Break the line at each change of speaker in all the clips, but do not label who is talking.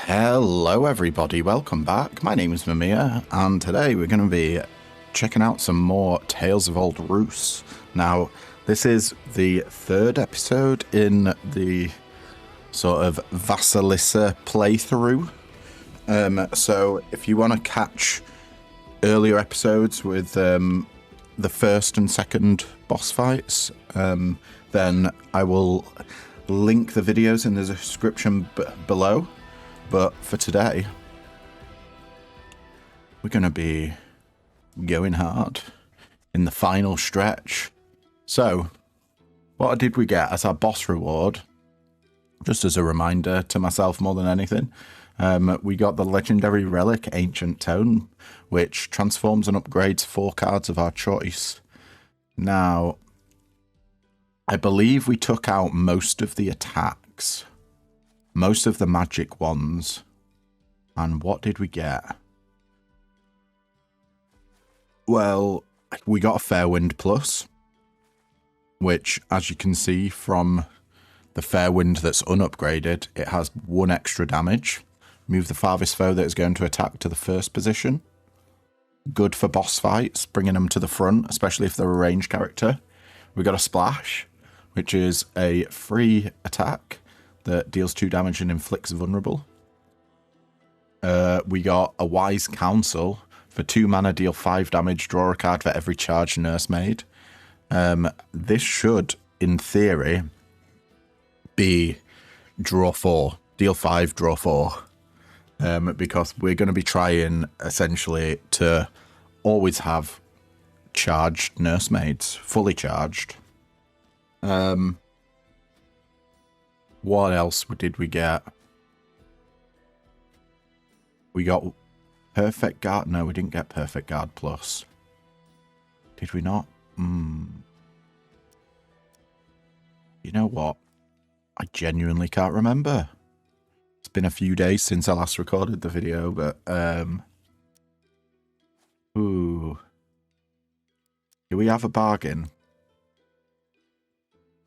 Hello everybody, welcome back. My name is Mamiya, and today we're going to be checking out some more Tales of Old Rus. Now, this is the third episode in the sort of Vasilissa playthrough. So if you want to catch earlier episodes with the first and second boss fights, then I will link the videos in the description below. But for today, we're going to be going hard in the final stretch. So, what did we get as our boss reward? Just as a reminder to myself more than anything, we got the legendary relic Ancient Tone, which transforms and upgrades 4 cards of our choice. Now, I believe we took out most of the attacks. Most of the magic ones. And what did we get? Well, we got a Fairwind Plus, which, as you can see from the Fairwind that's unupgraded, it has 1 extra damage. Move the farthest foe that is going to attack to the first position. Good for boss fights, bringing them to the front, especially if they're a ranged character. We got a Splash, which is a free attack that deals 2 damage and inflicts vulnerable. We got a Wise Counsel. For 2 mana, deal 5 damage, draw a card for every charge nursemaid. This should, in theory, be draw 4. Deal 5, draw 4. Because we're going to be trying, essentially, to always have charged nursemaids. Fully charged. What else did we get? We got Perfect Guard. No, we didn't get Perfect Guard Plus. Did we not? You know what? I genuinely can't remember. It's been a few days since I last recorded the video, but ooh. Do we have a bargain?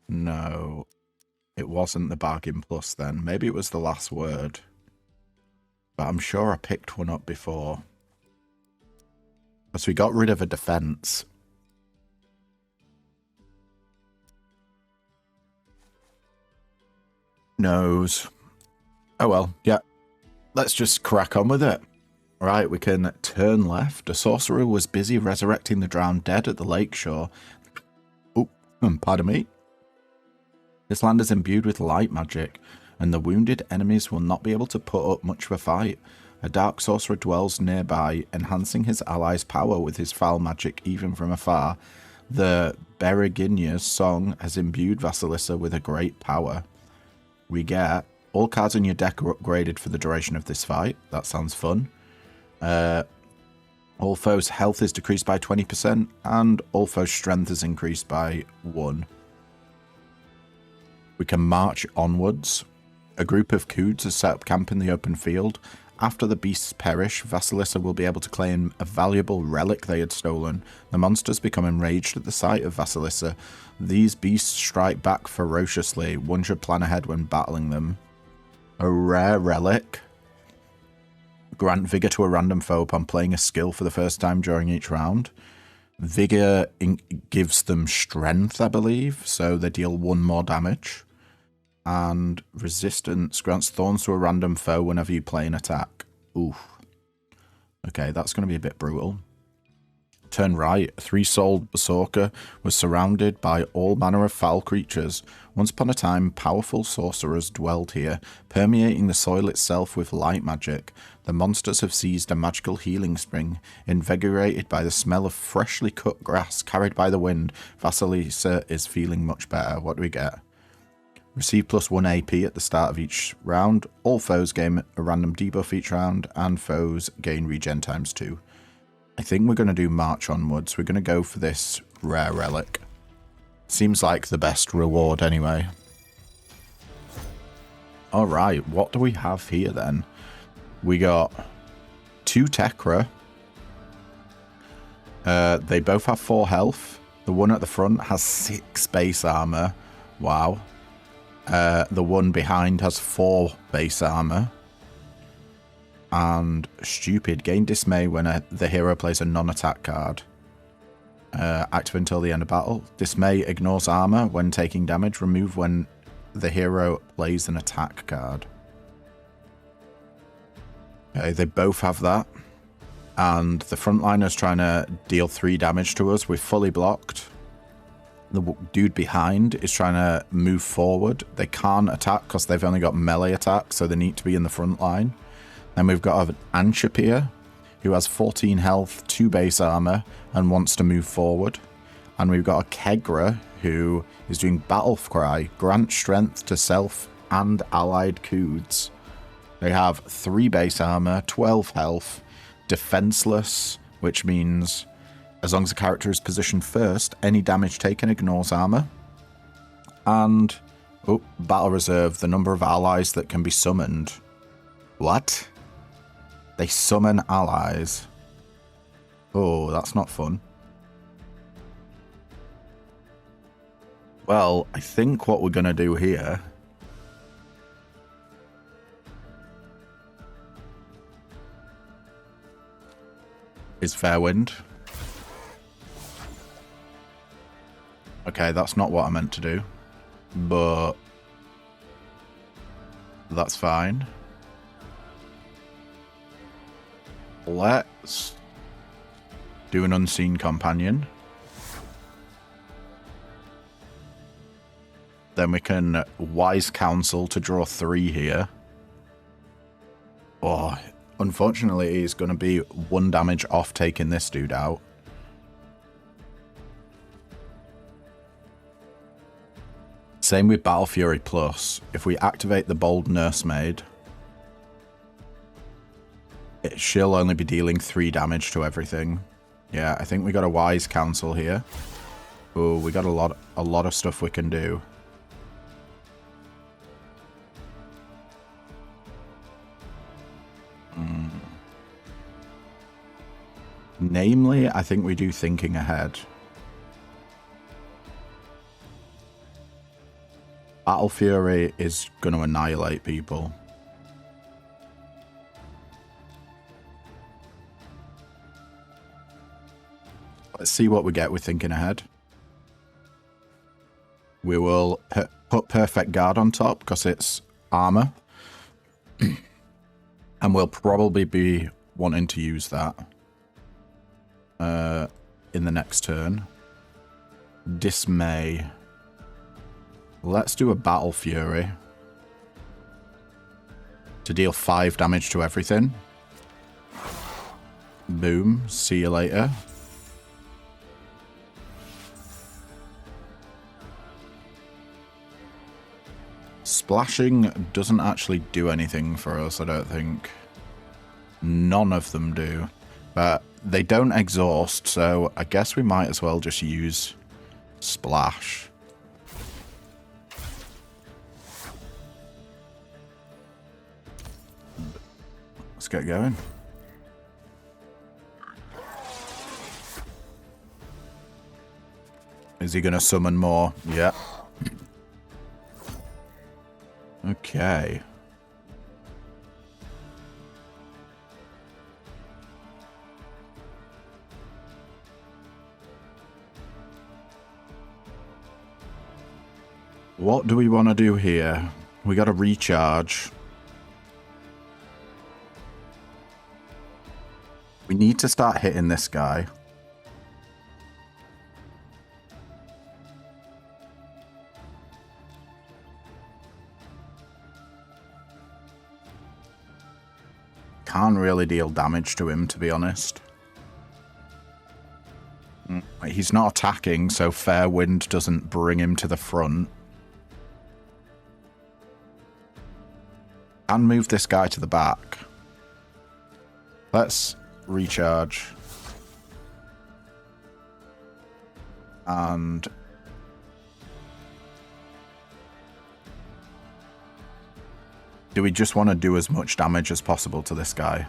No. It wasn't the bargain plus then. Maybe it was the last word. But I'm sure I picked one up before. Because we got rid of a defense. Nose. Oh well, yeah. Let's just crack on with it. Right, we can turn left. A sorcerer was busy resurrecting the drowned dead at the lakeshore. Oh, pardon me. This land is imbued with light magic, and the wounded enemies will not be able to put up much of a fight. A dark sorcerer dwells nearby, enhancing his allies' power with his foul magic even from afar. The Beriginia's song has imbued Vasilissa with a great power. We get all cards in your deck are upgraded for the duration of this fight. That sounds fun. All foes' health is decreased by 20%, and all foes' strength is increased by 1. We can march onwards. A group of Coods has set up camp in the open field. After the beasts perish, Vasilissa will be able to claim a valuable relic they had stolen. The monsters become enraged at the sight of Vasilissa. These beasts strike back ferociously. One should plan ahead when battling them. A rare relic. Grant vigor to a random foe upon playing a skill for the first time during each round. Vigor gives them strength, I believe, so they deal 1 more damage. And resistance grants thorns to a random foe whenever you play an attack. Oof. Okay, that's going to be a bit brutal. Turn right. A 3-souled berserker was surrounded by all manner of foul creatures. Once upon a time, powerful sorcerers dwelled here, permeating the soil itself with light magic. The monsters have seized a magical healing spring. Invigorated by the smell of freshly cut grass carried by the wind, Vasilissa is feeling much better. What do we get? Receive +1 AP at the start of each round. All foes gain a random debuff each round, and foes gain regen ×2. I think we're going to do march onwards. We're going to go for this rare relic. Seems like the best reward anyway. Alright, what do we have here then? We got 2 Tekra. They both have 4 health. The one at the front has 6 base armor. Wow. The one behind has 4 base armor. And stupid, gain dismay when the hero plays a non-attack card. Active until the end of battle. Dismay ignores armor when taking damage. Remove when the hero plays an attack card. Okay, they both have that. And the frontliner's trying to deal 3 damage to us. We're fully blocked. The dude behind is trying to move forward. They can't attack because they've only got melee attack, so they need to be in the front line. Then we've got an Anshapir, who has 14 health, 2 base armor, and wants to move forward. And we've got a Kegra, who is doing Battle Cry, grant strength to self and allied Coods. They have 3 base armor, 12 health, defenseless, which means as long as the character is positioned first, any damage taken ignores armor. And, oh, battle reserve, the number of allies that can be summoned. What? They summon allies. Oh, that's not fun. Well, I think what we're going to do here is Fairwind. Okay, that's not what I meant to do, but that's fine. Let's do an Unseen Companion. Then we can Wise Counsel to draw 3 here. Oh, unfortunately, he's going to be 1 damage off taking this dude out. Same with Battle Fury Plus. If we activate the Bold Nursemaid, she'll only be dealing 3 damage to everything. Yeah, I think we got a Wise Counsel here. Oh, we got a lot of stuff we can do. Namely, I think we do Thinking Ahead. Battle Fury is going to annihilate people. Let's see what we get with Thinking Ahead. We will put Perfect Guard on top because it's armor. And we'll probably be wanting to use that in the next turn. Dismay. Let's do a Battle Fury to deal 5 damage to everything. Boom. See you later. Splashing doesn't actually do anything for us, I don't think. None of them do. But they don't exhaust, so I guess we might as well just use Splash. Let's get going. Is he going to summon more? Yeah. Okay. What do we want to do here? We got to recharge. We need to start hitting this guy. Can't really deal damage to him, to be honest. He's not attacking, so Fair Wind doesn't bring him to the front. And move this guy to the back. Let's recharge. And do we just want to do as much damage as possible to this guy?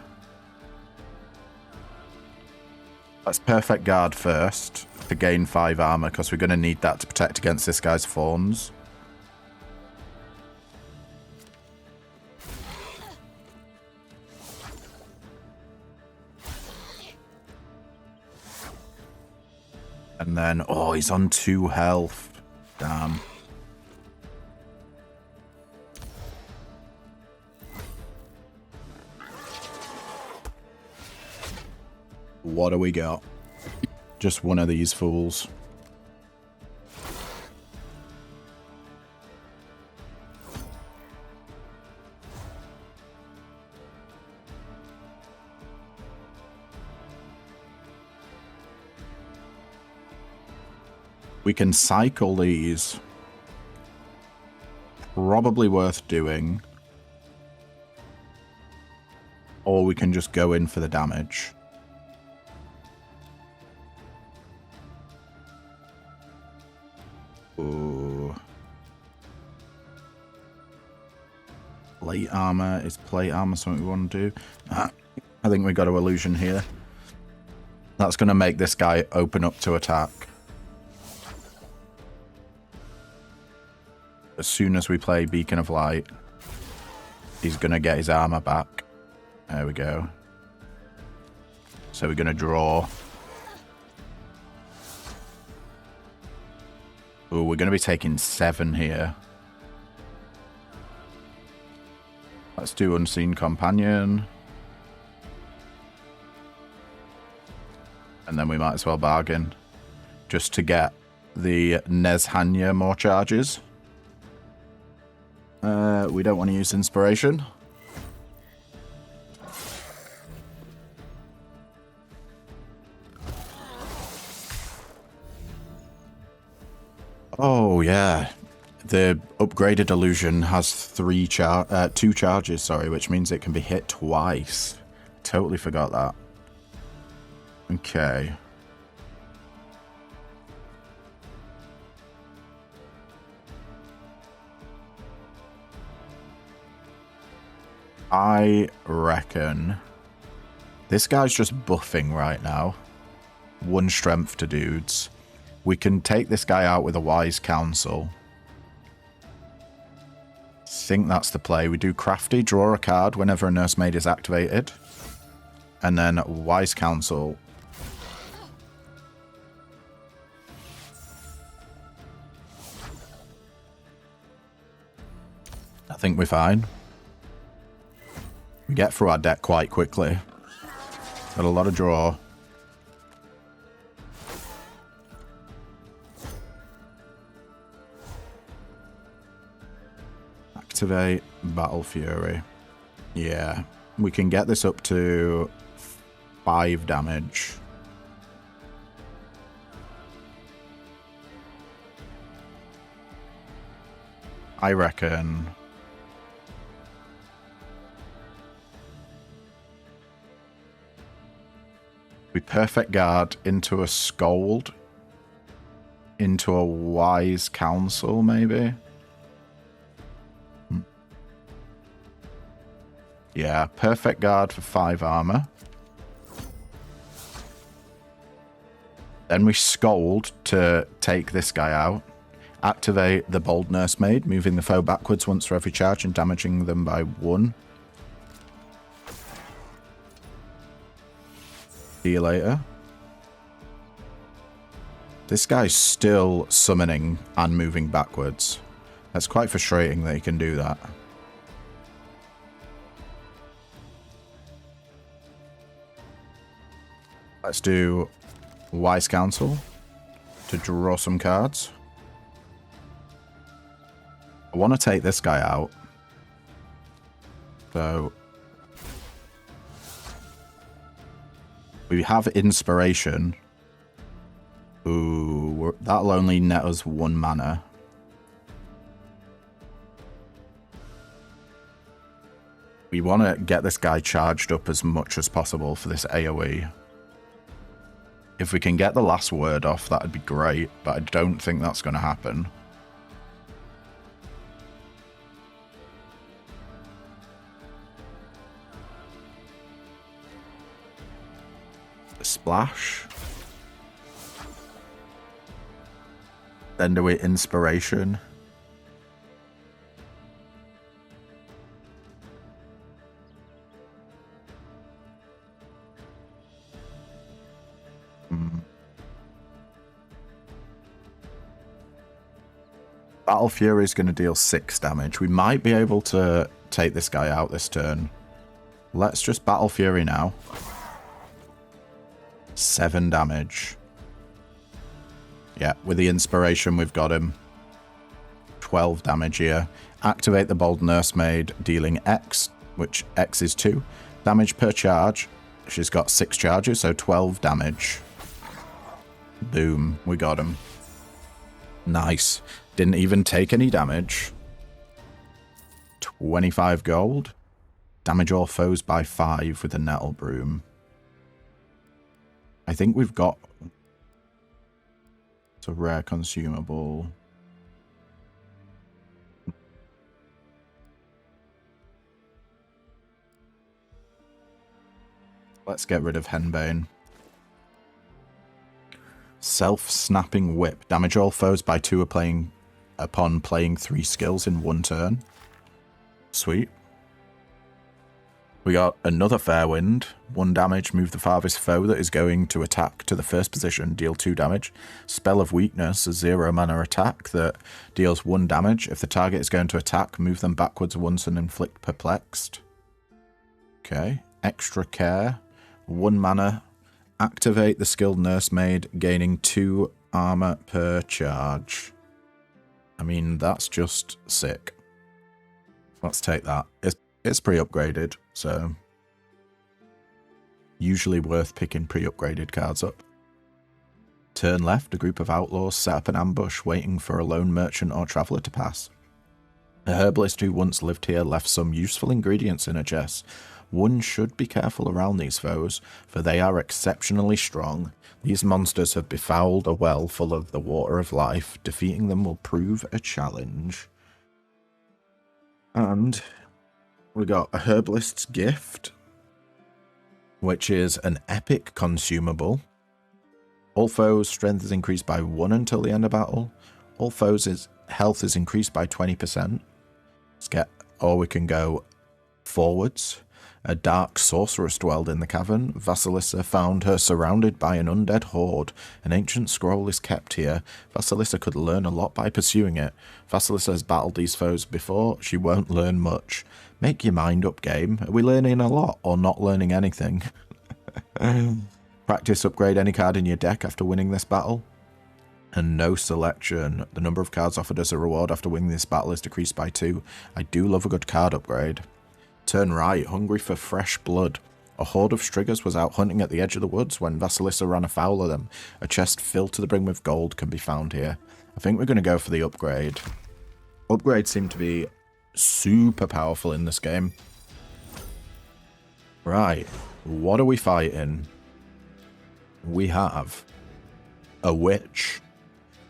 Let's Perfect Guard first to gain 5 armor, because we're going to need that to protect against this guy's fawns. And then, oh, he's on 2 health. Damn. What do we got? Just one of these fools. We can cycle these. Probably worth doing. Or we can just go in for the damage. Ooh. Plate armor. Is plate armor something we want to do? I think we got to illusion here. That's going to make this guy open up to attack. As soon as we play Beacon of Light, he's going to get his armor back. There we go. So we're going to draw. Ooh, we're going to be taking 7 here. Let's do Unseen Companion. And then we might as well bargain. Just to get the Nezhanya more charges. We don't want to use Inspiration. Oh, yeah. The upgraded illusion has 2 charges, sorry, which means it can be hit twice. Totally forgot that. Okay. I reckon this guy's just buffing right now. 1 strength to dudes. We can take this guy out with a Wise Counsel. Think that's the play. We do Crafty, draw a card whenever a Nursemaid is activated. And then Wise Counsel. I think we're fine. We get through our deck quite quickly. Got a lot of draw. Activate Battle Fury. Yeah, we can get this up to 5 damage. I reckon we Perfect Guard into a Scold, into a Wise Counsel, maybe? Yeah, Perfect Guard for 5 armor. Then we Scold to take this guy out. Activate the Bold Nursemaid, moving the foe backwards once for every charge and damaging them by 1. See you later. This guy's still summoning and moving backwards. That's quite frustrating that he can do that. Let's do Wise Counsel to draw some cards. I want to take this guy out. So we have Inspiration. Ooh, that'll only net us 1 mana. We want to get this guy charged up as much as possible for this AoE. If we can get the last word off, that'd be great, but I don't think that's going to happen. Splash. Then do it Inspiration. Battle Fury is going to deal 6 damage. We might be able to take this guy out this turn. Let's just Battle Fury now. 7 damage. Yeah, with the inspiration we've got him. 12 damage here. Activate the Bold Nursemaid, dealing X, which X is 2. Damage per charge. She's got 6 charges, so 12 damage. Boom, we got him. Nice. Didn't even take any damage. 25 gold. Damage all foes by 5 with the Nettle Broom. I think we've got... It's a rare consumable. Let's get rid of Henbane. Self-snapping whip. Damage all foes by 2 upon playing 3 skills in 1 turn. Sweet. We got another Fairwind. 1 damage, move the farthest foe that is going to attack to the first position, deal 2 damage. Spell of Weakness, a 0 mana attack that deals 1 damage. If the target is going to attack, move them backwards once and inflict perplexed. Okay. Extra Care. 1 mana. Activate the skilled Nursemaid, gaining 2 armor per charge. I mean, that's just sick. Let's take that. It's pre-upgraded, so usually worth picking pre-upgraded cards up. Turn left, a group of outlaws set up an ambush waiting for a lone merchant or traveller to pass. A herbalist who once lived here left some useful ingredients in a chest. One should be careful around these foes, for they are exceptionally strong. These monsters have befouled a well full of the water of life. Defeating them will prove a challenge. And we got a herbalist's gift, which is an epic consumable. All foes' strength is increased by 1 until the end of battle. All foes' health is increased by 20%. Let's get, or we can go forwards. A dark sorceress dwelled in the cavern. Vasilissa found her surrounded by an undead horde. An ancient scroll is kept here. Vasilissa could learn a lot by pursuing it. Vasilissa has battled these foes before. She won't learn much. Make your mind up, game. Are we learning a lot or not learning anything? Practice upgrade any card in your deck after winning this battle. And no selection. The number of cards offered as a reward after winning this battle is decreased by 2. I do love a good card upgrade. Turn right, hungry for fresh blood. A horde of striggers was out hunting at the edge of the woods when Vasilissa ran afoul of them. A chest filled to the brim with gold can be found here. I think we're going to go for the upgrade. Upgrades seem to be super powerful in this game. Right, what are we fighting? We have a witch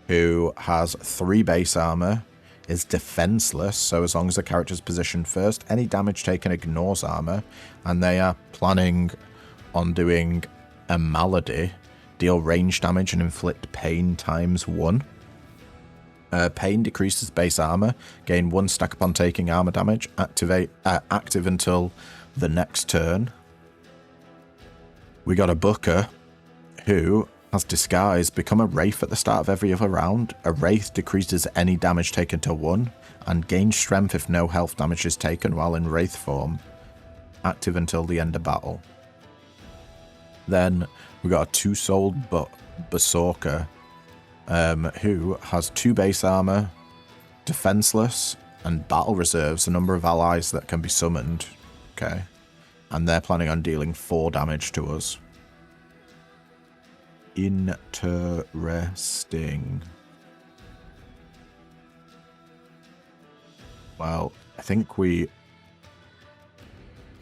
who has 3 base armor, is defenseless, so as long as the character's positioned first, any damage taken ignores armor, and they are planning on doing a malady, deal range damage and inflict pain ×1. Pain decreases base armor, gain 1 stack upon taking armor damage, active until the next turn. We got a Booker who has disguise, become a wraith at the start of every other round. A wraith decreases any damage taken to 1 and gains strength if no health damage is taken while in wraith form. Active until the end of battle. Then we got a 2-souled Berserker who has 2 base armor, defenseless, and battle reserves, a number of allies that can be summoned. Okay. And they're planning on dealing 4 damage to us. Interesting. Well, I think we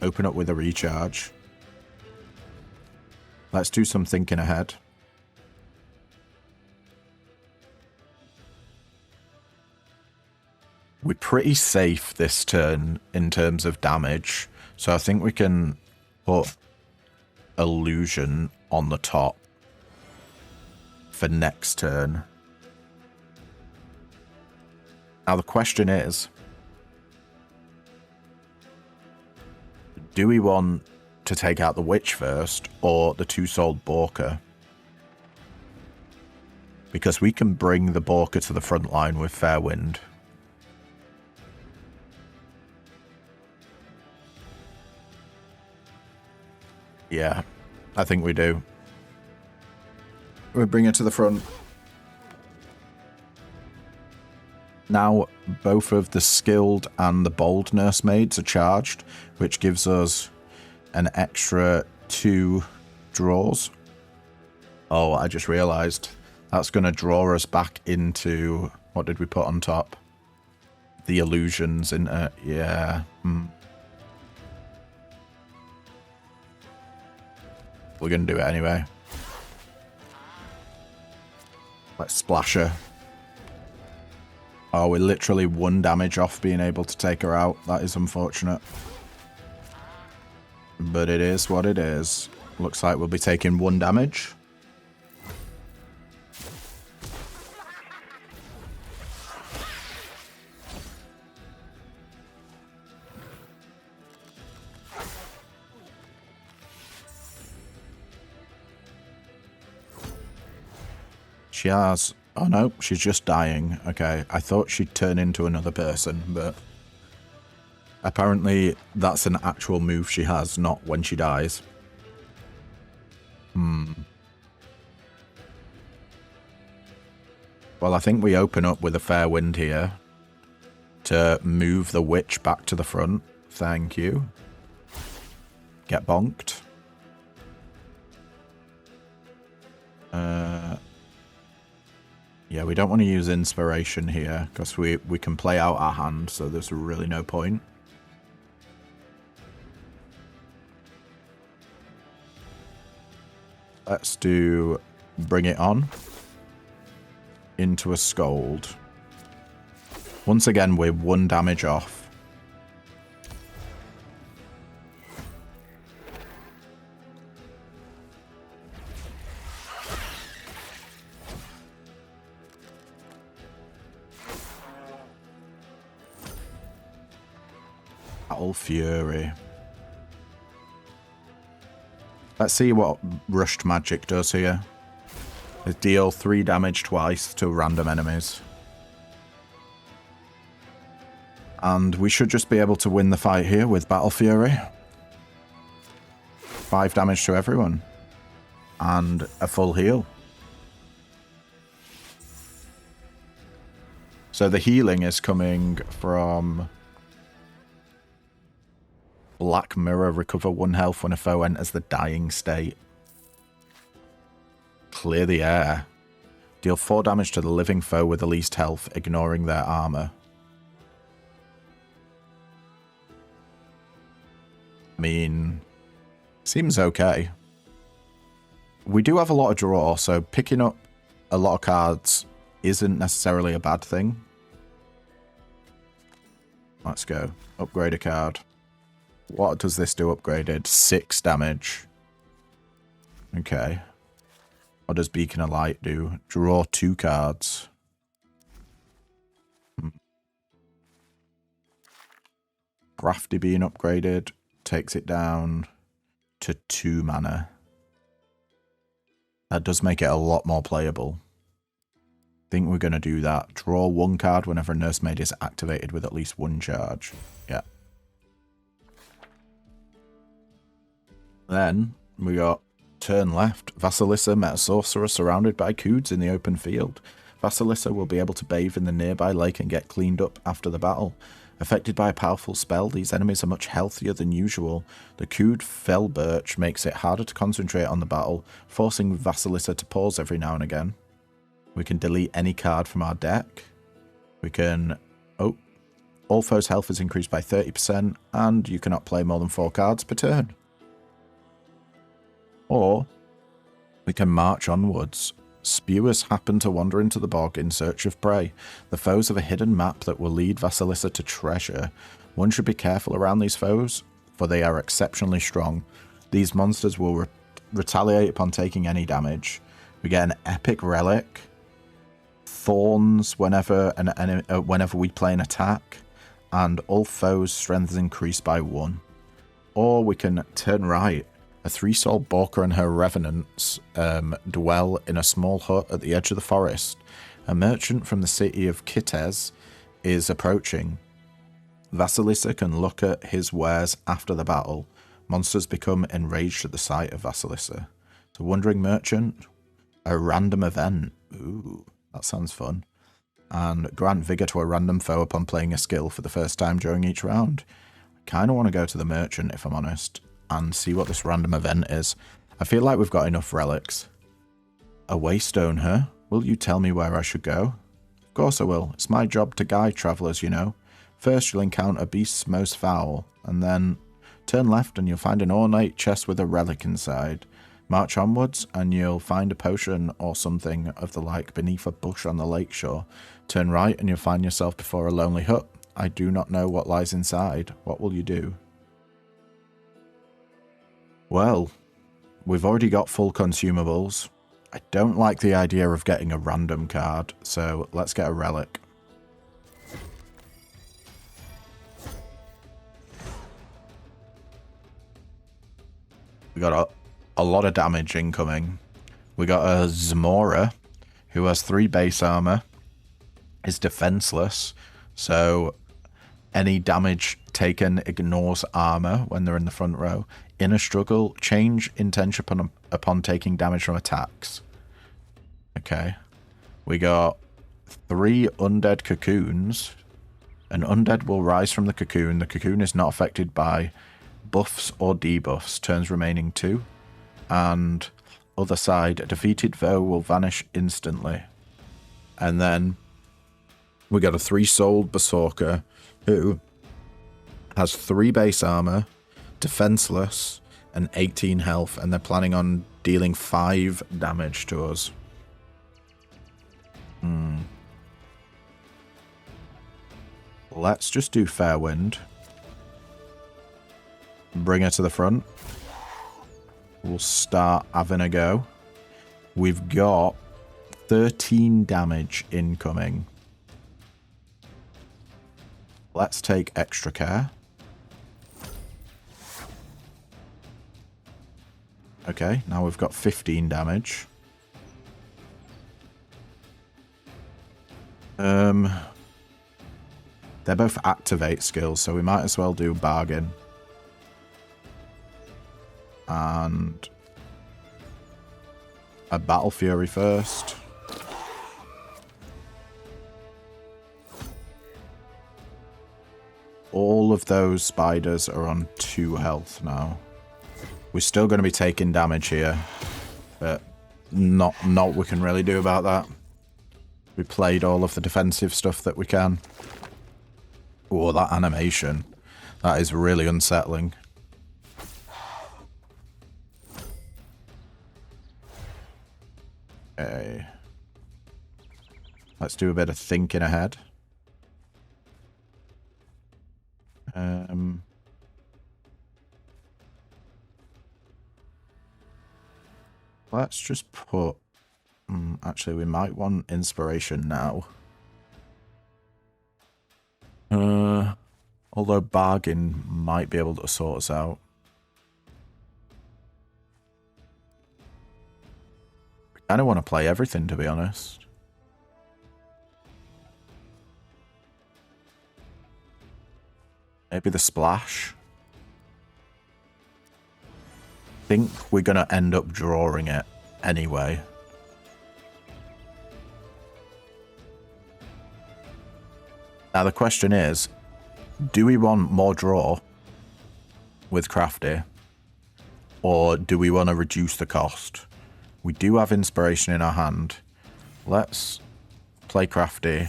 open up with a recharge. Let's do some thinking ahead. We're pretty safe this turn in terms of damage, so I think we can put Illusion on the top for next turn. Now the question is, do we want to take out the witch first or the 2-souled Borker? Because we can bring the Borker to the front line with fair wind. Yeah, I think we do. We'll bring it to the front. Now, both of the skilled and the bold nursemaids are charged, which gives us an extra 2 draws. Oh, I just realised that's going to draw us back into... What did we put on top? The illusions in it. Yeah. We're going to do it anyway. Let's splash her. Oh, we're literally 1 damage off being able to take her out. That is unfortunate. But it is what it is. Looks like we'll be taking 1 damage. She has... Oh no, she's just dying. Okay, I thought she'd turn into another person, but... Apparently that's an actual move she has, not when she dies. Well, I think we open up with a fair wind here to move the witch back to the front. Thank you. Get bonked. Yeah, we don't want to use inspiration here because we can play out our hand, so there's really no point. Let's do bring it on into a scold. Once again, we're 1 damage off. Battle Fury. Let's see what rushed magic does here. It deal 3 damage twice to random enemies. And we should just be able to win the fight here with Battle Fury. 5 damage to everyone. And a full heal. So the healing is coming from... Black Mirror, recover 1 health when a foe enters the dying state. Clear the air. Deal 4 damage to the living foe with the least health, ignoring their armor. I mean, seems okay. We do have a lot of draw, so picking up a lot of cards isn't necessarily a bad thing. Let's go. Upgrade a card. What does this do upgraded? 6 damage. Okay. What does Beacon of Light do? Draw 2 cards. Crafty being upgraded takes it down to 2 mana. That does make it a lot more playable. I think we're going to do that. Draw 1 card whenever a nursemaid is activated with at least 1 charge. Yeah. Then we got turn left. Vasilissa met a sorcerer surrounded by Coods in the open field. Vasilissa will be able to bathe in the nearby lake and get cleaned up after the battle. Affected by a powerful spell, these enemies are much healthier than usual. The Cood Fell Birch makes it harder to concentrate on the battle, forcing Vasilissa to pause every now and again. We can delete any card from our deck. We can... Oh. All foes' health is increased by 30%, and you cannot play more than 4 cards per turn. Or we can march onwards. Spewers happen to wander into the bog in search of prey. The foes have a hidden map that will lead Vasilissa to treasure. One should be careful around these foes, for they are exceptionally strong. These monsters will retaliate upon taking any damage. We get an epic relic. Thorns whenever we play an attack. And all foes' strength is increased by 1. Or we can turn right. A 3-soul Borka and her revenants dwell in a small hut at the edge of the forest. A merchant from the city of Kitez is approaching. Vasilisa can look at his wares after the battle. Monsters become enraged at the sight of Vasilisa. The wandering merchant. A random event. Ooh, that sounds fun. And grant vigor to a random foe upon playing a skill for the first time during each round. I kind of want to go to the merchant, if I'm honest, and see what this random event is. I feel like we've got enough relics. A waystone, huh? Will you tell me where I should go? Of course I will. It's my job to guide travellers, you know. First you'll encounter beasts most foul, and then turn left and you'll find an ornate chest with a relic inside. March onwards and you'll find a potion or something of the like beneath a bush on the lakeshore. Turn right and you'll find yourself before a lonely hut. I do not know what lies inside. What will you do? Well, we've already got full consumables. I don't like the idea of getting a random card, so let's get a relic. We got a lot of damage incoming. We got a Zamora, who has 3 base armor, is defenseless, so any damage taken ignores armor when they're in the front row. In a struggle, change intention upon taking damage from attacks. Okay. We got 3 undead cocoons. An undead will rise from the cocoon. The cocoon is not affected by buffs or debuffs. Turns remaining 2. And other side, a defeated foe will vanish instantly. And then we got a 3-souled berserker who has 3 base armor, defenseless, and 18 health, and they're planning on dealing 5 damage to us. Let's just do Fairwind. Bring her to the front. We'll start having a go. We've got 13 damage incoming. Let's take extra care. Okay, now we've got 15 damage. They're both activate skills, so we might as well do bargain. And a Battle Fury first. All of those spiders are on 2 health now. We're still going to be taking damage here, but not what we can really do about that. We played all of the defensive stuff that we can. Oh, that animation. That is really unsettling. Okay. Let's do a bit of thinking ahead. Let's just put... actually, we might want inspiration now. Although bargain might be able to sort us out. We kind of want to play everything, to be honest. Maybe the splash. I think we're going to end up drawing it anyway. Now the question is, do we want more draw with Crafty? Or do we want to reduce the cost? We do have inspiration in our hand. Let's play Crafty.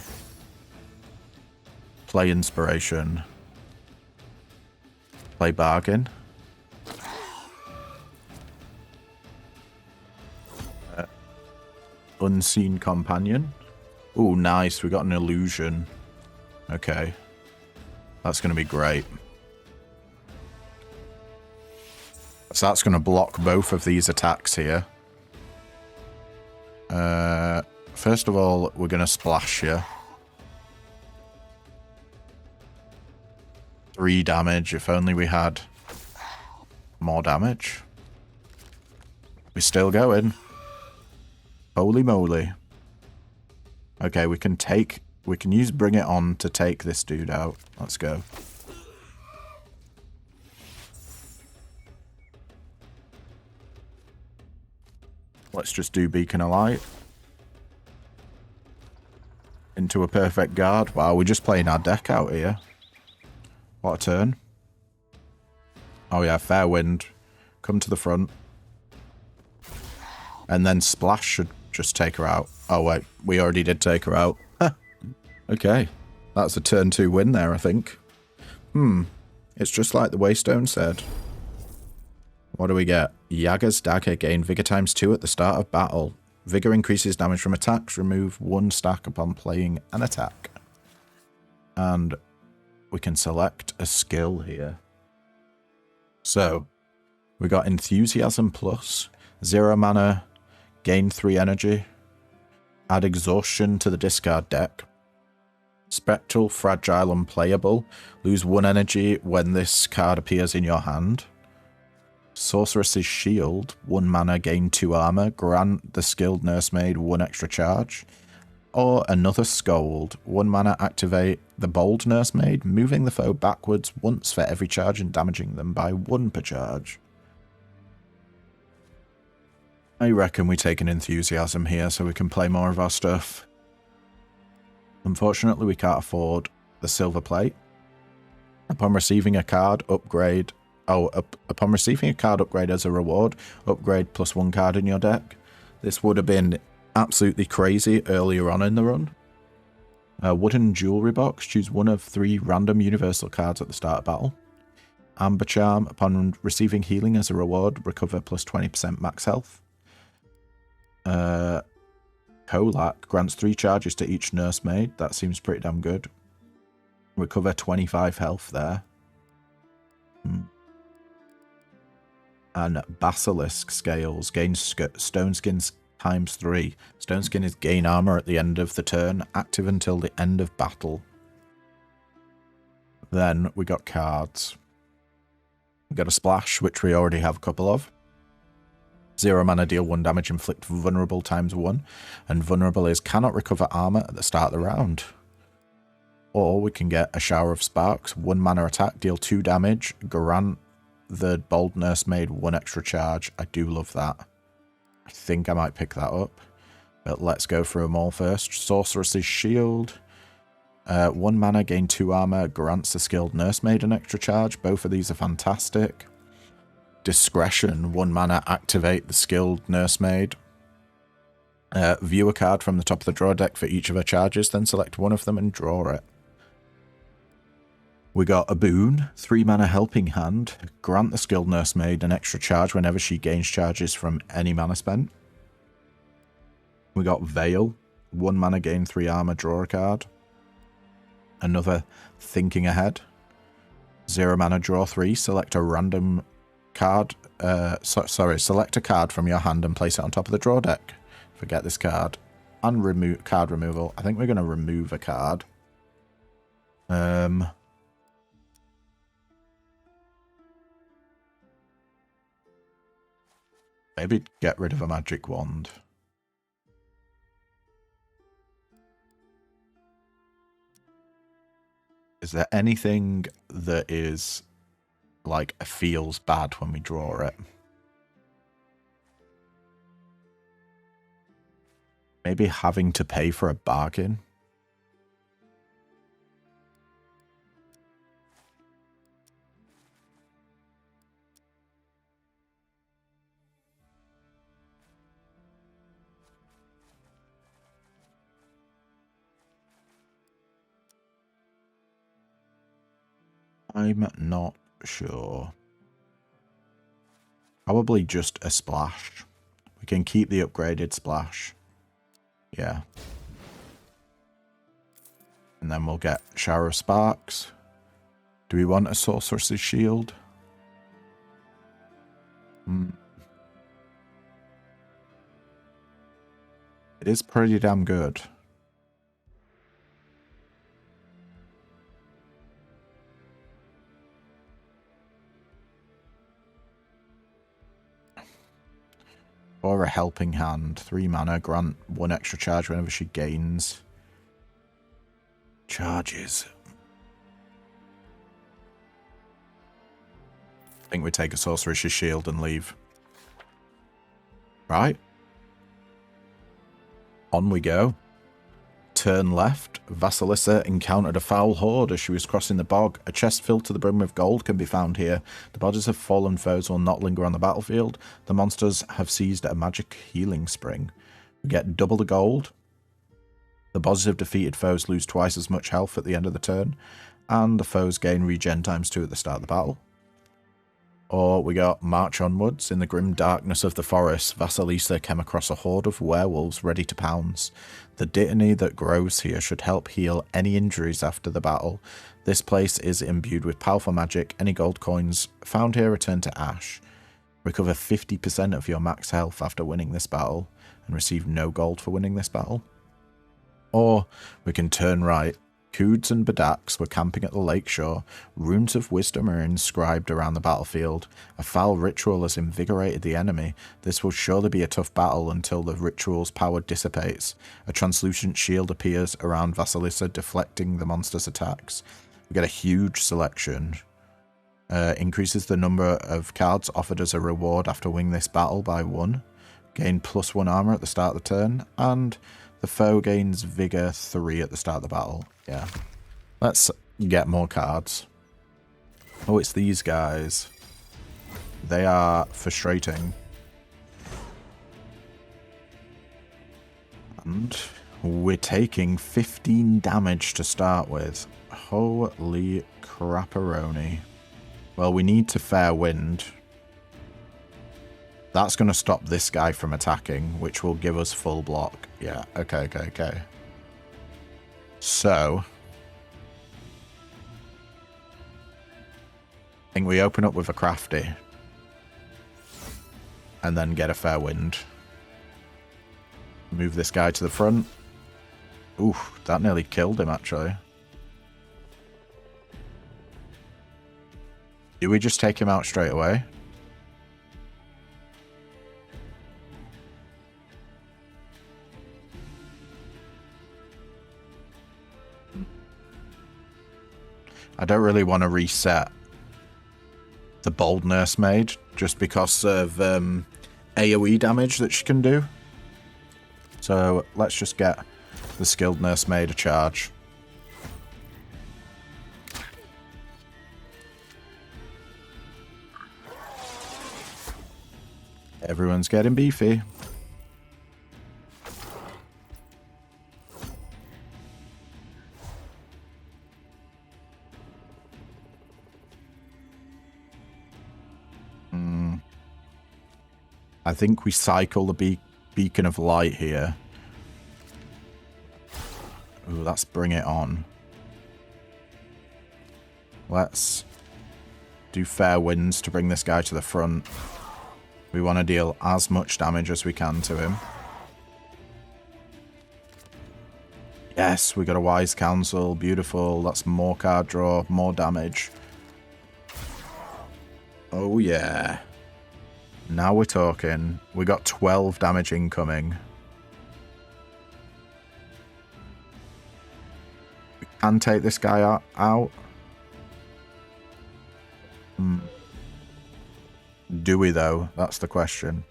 Play inspiration. Play bargain. Unseen companion. Ooh, nice. We got an illusion. Okay. That's going to be great. So that's going to block both of these attacks here. First of all, we're going to splash you. 3 damage. If only we had more damage. We're still going. Holy moly. Okay, we can use Bring It On to take this dude out. Let's go. Let's just do Beacon of Light. Into a perfect guard. Wow, we're just playing our deck out here. What a turn. Oh yeah, Fair Wind. Come to the front. And then Splash should just take her out. Oh wait, we already did take her out. Okay. That's a turn 2 win there, I think. It's just like the Waystone said. What do we get? Yagger's Dagger. Gain Vigor ×2 at the start of battle. Vigor increases damage from attacks. Remove 1 stack upon playing an attack. And we can select a skill here. So, we got Enthusiasm Plus. 0 mana. Gain 3 energy. Add Exhaustion to the discard deck. Spectral, Fragile, Unplayable. Lose 1 energy when this card appears in your hand. Sorceress's Shield. 1 mana, gain 2 armor. Grant the skilled nursemaid 1 extra charge. Or another Scold. 1 mana, activate the bold nursemaid, moving the foe backwards once for every charge and damaging them by 1 per charge. I reckon we take an Enthusiasm here so we can play more of our stuff. Unfortunately, we can't afford the silver plate. Upon receiving a card, upgrade... upon receiving a card upgrade as a reward, upgrade +1 card in your deck. This would have been absolutely crazy earlier on in the run. Wooden Jewelry Box. Choose 1 of 3 random universal cards at the start of battle. Amber Charm. Upon receiving healing as a reward, recover +20% max health. Kolak grants 3 charges to each nursemaid. That seems pretty damn good. Recover 25 health there. And Basilisk Scales. Gain Stone Skins ×3. Stone Skin is gain armor at the end of the turn. Active until the end of battle. Then we got cards. We got a Splash, which we already have a couple of. 0 mana, deal 1 damage, inflict vulnerable ×1. And vulnerable is cannot recover armor at the start of the round. Or we can get a Shower of Sparks. 1 mana attack, deal 2 damage. Grant the bold nursemaid 1 extra charge. I do love that. I think I might pick that up. But let's go through them all first. Sorceress's Shield. 1 mana, gain 2 armor. Grants the skilled nursemaid an extra charge. Both of these are fantastic. Discretion, 1 mana, activate the skilled nursemaid. View a card from the top of the draw deck for each of her charges, then select 1 of them and draw it. We got a boon, 3 mana Helping Hand. Grant the skilled nursemaid an extra charge whenever she gains charges from any mana spent. We got Veil, 1 mana, gain 3 armor, draw a card. Another Thinking Ahead. 0 mana, draw 3, select a random card, select a card from your hand and place it on top of the draw deck. Forget this card. And remove card removal. I think we're going to remove a card. Maybe get rid of a magic wand. Is there anything that is like feels bad when we draw it? Maybe having to pay for a bargain. I'm not sure. Probably just a Splash. We can keep the upgraded Splash. Yeah. And then we'll get Shower of Sparks. Do we want a Sorceress's Shield? It is pretty damn good. Or a helping hand. 3 mana, grant 1 extra charge whenever she gains charges. I think we take a Sorceress's Shield and leave. Right. On we go. Turn left. Vasilissa encountered a foul horde as she was crossing the bog. A chest filled to the brim with gold can be found here. The bodies of fallen foes will not linger on the battlefield. The monsters have seized a magic healing spring. We get double the gold. The bodies of defeated foes lose twice as much health at the end of the turn. And the foes gain regen ×2 at the start of the battle. Or we got March Onwards. In the grim darkness of the forest, Vasilissa came across a horde of werewolves ready to pounce. The dittany that grows here should help heal any injuries after the battle. This place is imbued with powerful magic. Any gold coins found here return to ash. Recover 50% of your max health after winning this battle, and receive no gold for winning this battle. Or we can turn right. Coods and Badaks were camping at the lakeshore. Runes of wisdom are inscribed around the battlefield. A foul ritual has invigorated the enemy. This will surely be a tough battle until the ritual's power dissipates. A translucent shield appears around Vasilissa, deflecting the monster's attacks. We get a huge selection. Increases the number of cards offered as a reward after winning this battle by 1. Gain +1 armor at the start of the turn. And the foe gains Vigor 3 at the start of the battle. Yeah. Let's get more cards. Oh, it's these guys. They are frustrating. And we're taking 15 damage to start with. Holy crapperoni. Well, we need to fair wind. That's going to stop this guy from attacking, which will give us full block. Yeah, okay. So, I think we open up with a crafty. And then get a fair wind. Move this guy to the front. Ooh, that nearly killed him, actually. Do we just take him out straight away? I don't really want to reset the Bold Nursemaid just because of AoE damage that she can do. So let's just get the Skilled Nursemaid a charge. Everyone's getting beefy. I think we cycle the Beacon of Light here. Ooh, let's bring it on. Let's do Fair Winds to bring this guy to the front. We want to deal as much damage as we can to him. Yes, we got a Wise Counsel. Beautiful. That's more card draw, more damage. Oh, yeah. Now we're talking. We got 12 damage incoming. We can take this guy out. Do we, though? That's the question.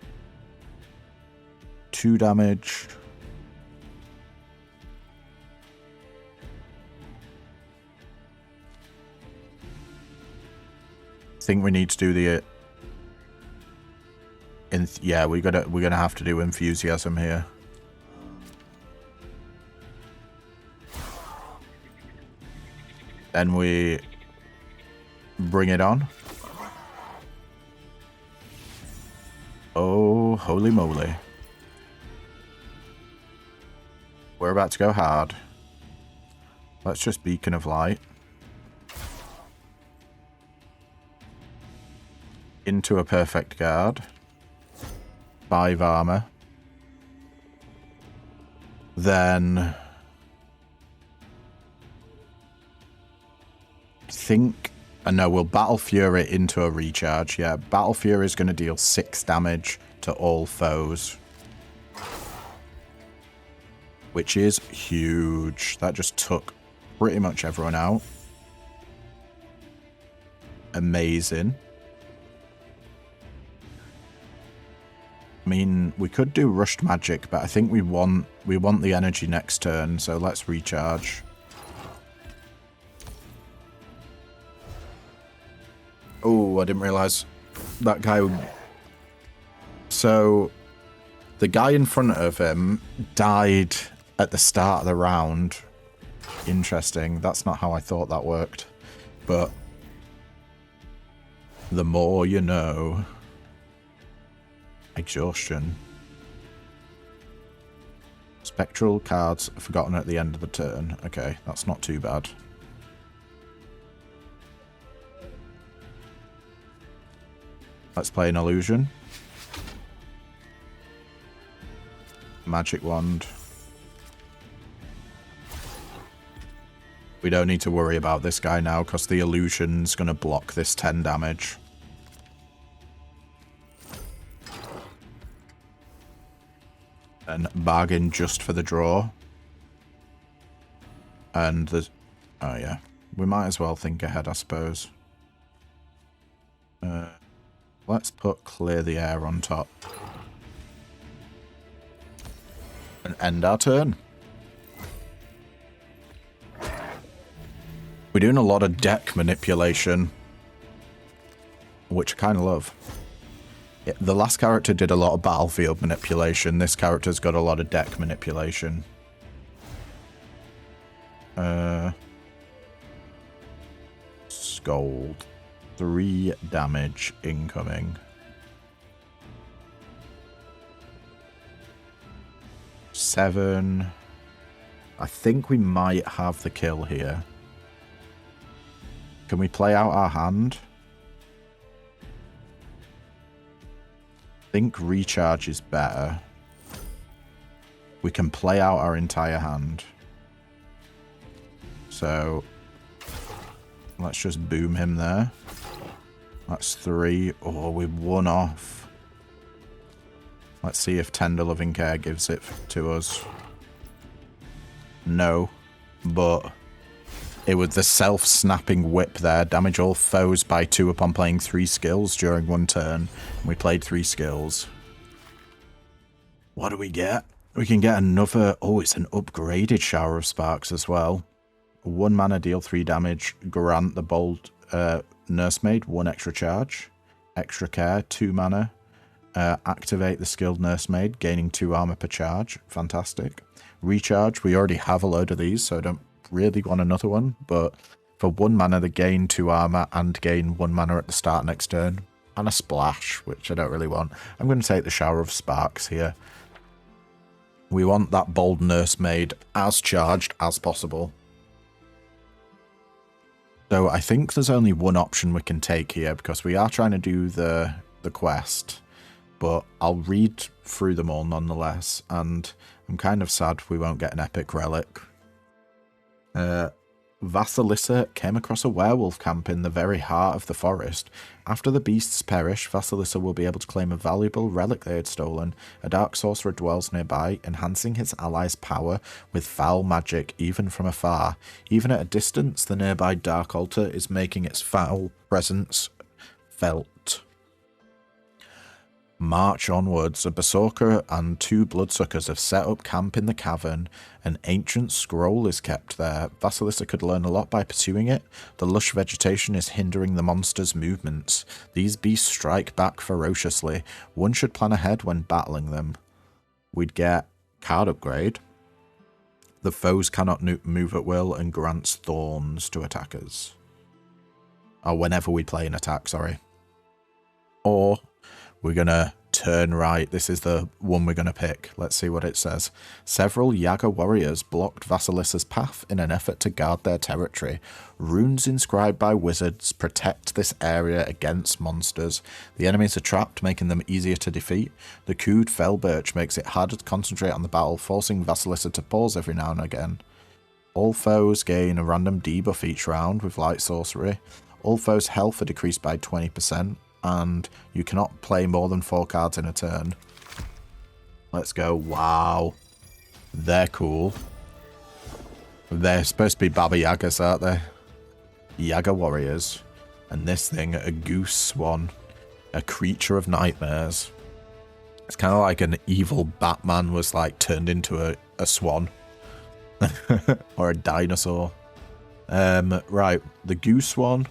2 damage. I think we need to do the... yeah, we're gonna have to do Enthusiasm here. Then we bring it on. Oh, holy moly. We're about to go hard. Let's just Beacon of Light. Into a Perfect Guard. 5 armor. Then I think... no, we'll Battle Fury into a recharge. Yeah, Battle Fury is going to deal 6 damage to all foes. Which is huge. That just took pretty much everyone out. Amazing. I mean, we could do rushed magic, but I think we want the energy next turn, so let's recharge. Oh, I didn't realize that guy. So the guy in front of him died at the start of the round. Interesting. That's not how I thought that worked. But the more you know. Exhaustion. Spectral cards forgotten at the end of the turn. Okay, that's not too bad. Let's play an illusion. Magic wand. We don't need to worry about this guy now because the illusion's going to block this 10 damage. And bargain just for the draw. And the... Oh, yeah. We might as well think ahead, I suppose. Let's put clear the air on top. And end our turn. We're doing a lot of deck manipulation. Which I kind of love. The last character did a lot of battlefield manipulation. This character's got a lot of deck manipulation. Scold. 3 damage incoming. 7. I think we might have the kill here. Can we play out our hand? I think recharge is better. We can play out our entire hand. So let's just boom him there. That's 3. Oh, we've 1 off. Let's see if Tender Loving Care gives it to us. No, but it was the self-snapping whip there. Damage all foes by 2 upon playing 3 skills during 1 turn. We played 3 skills. What do we get? We can get another... Oh, it's an upgraded Shower of Sparks as well. 1 mana, deal 3 damage. Grant the bold Nursemaid 1 extra charge. Extra care, 2 mana. Activate the skilled Nursemaid, gaining 2 armor per charge. Fantastic. Recharge, we already have a load of these, so I don't really want another one, but for 1 mana they gain 2 armor and gain 1 mana at the start next turn, and a splash, which I don't really want. I'm going to take the Shower of Sparks here. We want that bold Nursemaid as charged as possible. So I think there's only one option we can take here, because we are trying to do the quest, but I'll read through them all nonetheless, and I'm kind of sad we won't get an epic relic. Vasilissa came across a werewolf camp in the very heart of the forest. After the beasts perish, Vasilissa will be able to claim a valuable relic they had stolen. A dark sorcerer dwells nearby, enhancing his allies' power with foul magic even from afar. Even at a distance, the nearby dark altar is making its foul presence felt. March onwards. A berserker and 2 bloodsuckers have set up camp in the cavern. An ancient scroll is kept there. Vasilissa could learn a lot by pursuing it. The lush vegetation is hindering the monster's movements. These beasts strike back ferociously. One should plan ahead when battling them. We'd get card upgrade. The foes cannot move at will and grants thorns to attackers. Oh, whenever we play an attack, sorry. Or we're going to turn right. This is the one we're going to pick. Let's see what it says. Several Yaga warriors blocked Vasilissa's path in an effort to guard their territory. Runes inscribed by wizards protect this area against monsters. The enemies are trapped, making them easier to defeat. The cooed fell birch makes it harder to concentrate on the battle, forcing Vasilissa to pause every now and again. All foes gain a random debuff each round with light sorcery. All foes' health are decreased by 20%. and you cannot play more than 4 cards in a turn. Let's go. Wow. They're cool. They're supposed to be Baba Yagas, aren't they? Yaga warriors. And this thing, a goose swan. A creature of nightmares. It's kind of like an evil Batman was like turned into a swan. Or a dinosaur. Right, the goose one.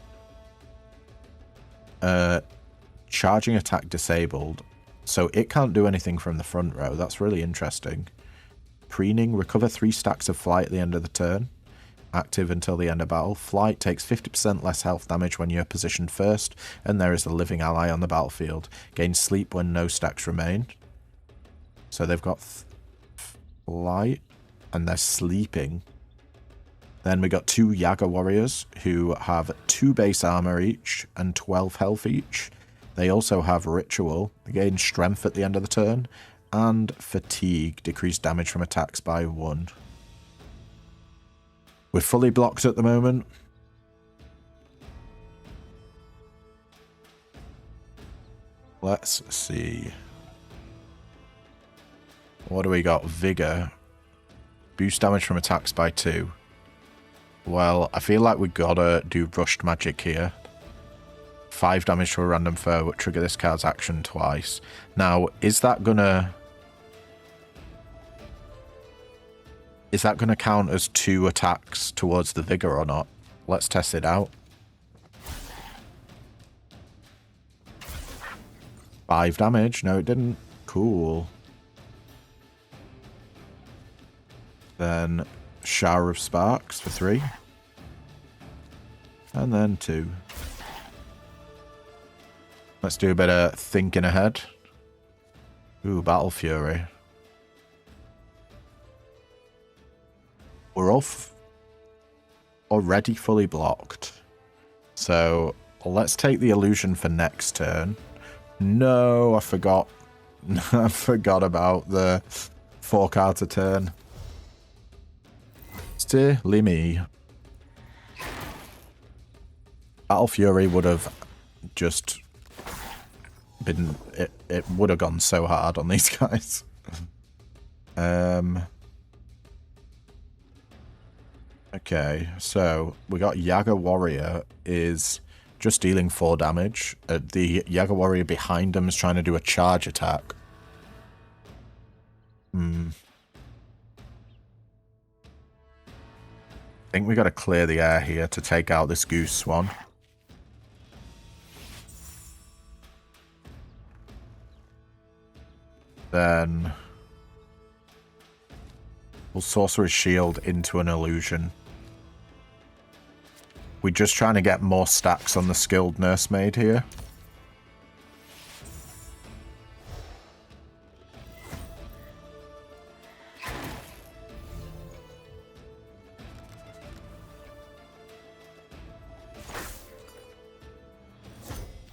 Charging attack disabled. So it can't do anything from the front row. That's really interesting. Preening, recover 3 stacks of flight at the end of the turn. Active until the end of battle. Flight takes 50% less health damage when you're positioned first, and there is a living ally on the battlefield. Gain sleep when no stacks remain. So they've got flight, and they're sleeping. Then we got 2 Yaga warriors who have 2 base armor each and 12 health each. They also have ritual. They gain strength at the end of the turn, and fatigue, decreased damage from attacks by 1. We're fully blocked at the moment. Let's see. What do we got? Vigor. Boost damage from attacks by 2. Well, I feel like we gotta do rushed magic here. 5 damage to a random foe, but trigger this card's action twice. Now, is that gonna count as 2 attacks towards the vigor or not? Let's test it out. 5 damage. No, it didn't. Cool. Then Shower of Sparks for 3. And then 2. Let's do a bit of thinking ahead. Ooh, Battle Fury. We're already fully blocked. So let's take the illusion for next turn. No, I forgot. I forgot about the 4 cards a turn. Silly me. Battle Fury would have just been... It would have gone so hard on these guys. Okay, so we got Yaga Warrior is just dealing 4 damage. The Yaga Warrior behind him is trying to do a charge attack. I think we got to clear the air here to take out this Goose Swan. Then we'll Sorcerer's Shield into an illusion. We're just trying to get more stacks on the skilled Nursemaid here.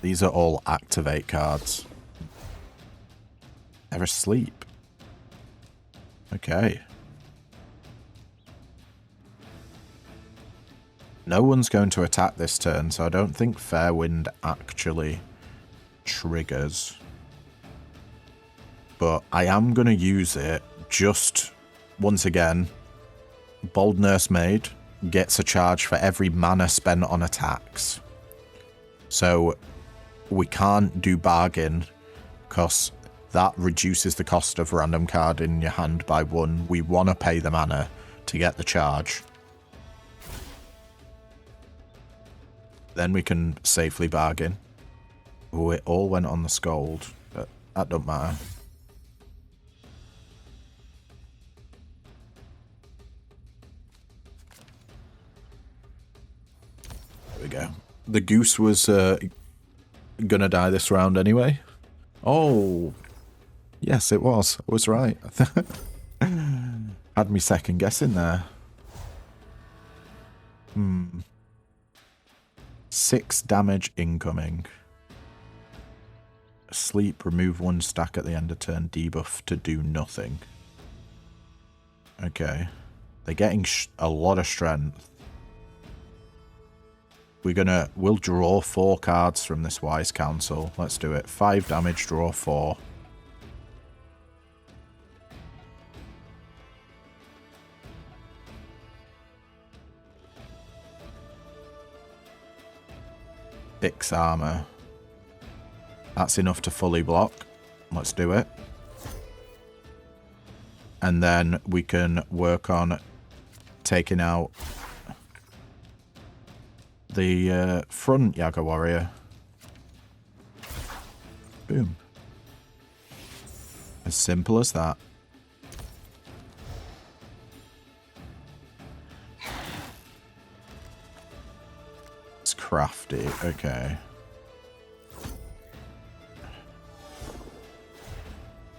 These are all activate cards. They're asleep. Okay. No one's going to attack this turn, so I don't think Fairwind actually triggers. But I am going to use it just, once again, Bold Nursemaid gets a charge for every mana spent on attacks. So we can't do Bargain, because that reduces the cost of random card in your hand by 1. We want to pay the mana to get the charge. Then we can safely bargain. Oh, it all went on the Scold, but that don't matter. There we go. The Goose was gonna die this round anyway. Oh, yes, it was. I was right. Had me second guessing there. 6 damage incoming. Sleep, remove 1 stack at the end of turn, debuff to do nothing. Okay. They're getting a lot of strength. We'll draw 4 cards from this Wise Council. Let's do it. 5 damage, draw 4. Six armor. That's enough to fully block. Let's do it. And then we can work on taking out the front Yaga Warrior. Boom. As simple as that. It's crafty. Okay.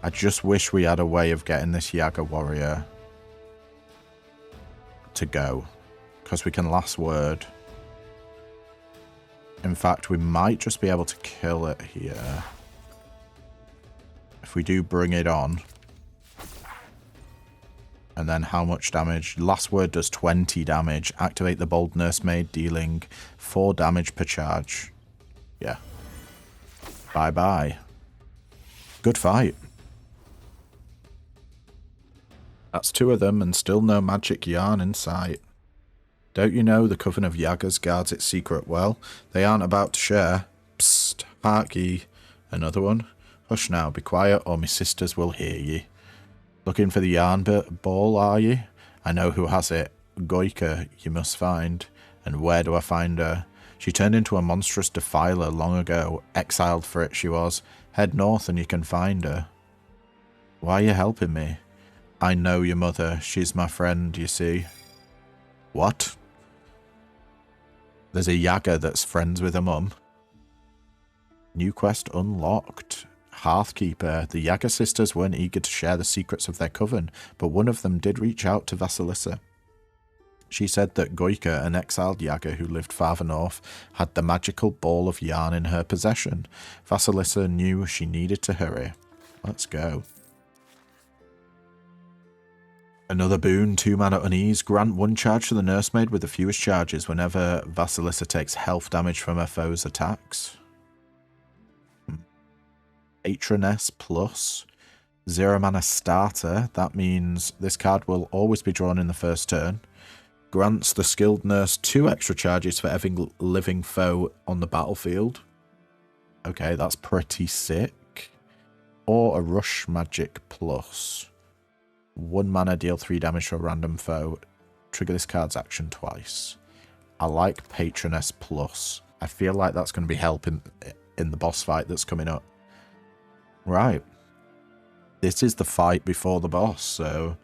I just wish we had a way of getting this Yaga Warrior to go. Because we can last word. In fact, we might just be able to kill it here. If we do bring it on. And then how much damage? Last word does 20 damage. Activate the Bold Nursemaid, dealing 4 damage per charge. Yeah. Bye-bye. Good fight. That's 2 of them and still no magic yarn in sight. Don't you know the Coven of Yagas guards its secret well? They aren't about to share. Psst, hark ye. Another one? Hush now, be quiet or my sisters will hear ye. Looking for the yarn ball, are ye? I know who has it. Goika, you must find. And where do I find her? She turned into a monstrous defiler long ago. Exiled for it she was. Head north and you can find her. Why are you helping me? I know your mother. She's my friend, you see. What? There's a Yaga that's friends with her mum. New quest unlocked. Hearthkeeper. The Yaga sisters weren't eager to share the secrets of their coven, but one of them did reach out to Vasilissa. She said that Goika, an exiled Yaga who lived farther north, had the magical ball of yarn in her possession. Vasilissa knew she needed to hurry. Let's go. Another boon, 2 mana unease. Grant 1 charge to the nursemaid with the fewest charges whenever Vasilissa takes health damage from her foe's attacks. Patroness plus 0 mana starter. That means this card will always be drawn in the first turn. Grants the skilled nurse 2 extra charges for every living foe on the battlefield. Okay, that's pretty sick. Or a rush magic plus. 1 mana, deal 3 damage to a random foe. Trigger this card's action twice. I like Patroness Plus. I feel like that's going to be helping in the boss fight that's coming up. Right. This is the fight before the boss, so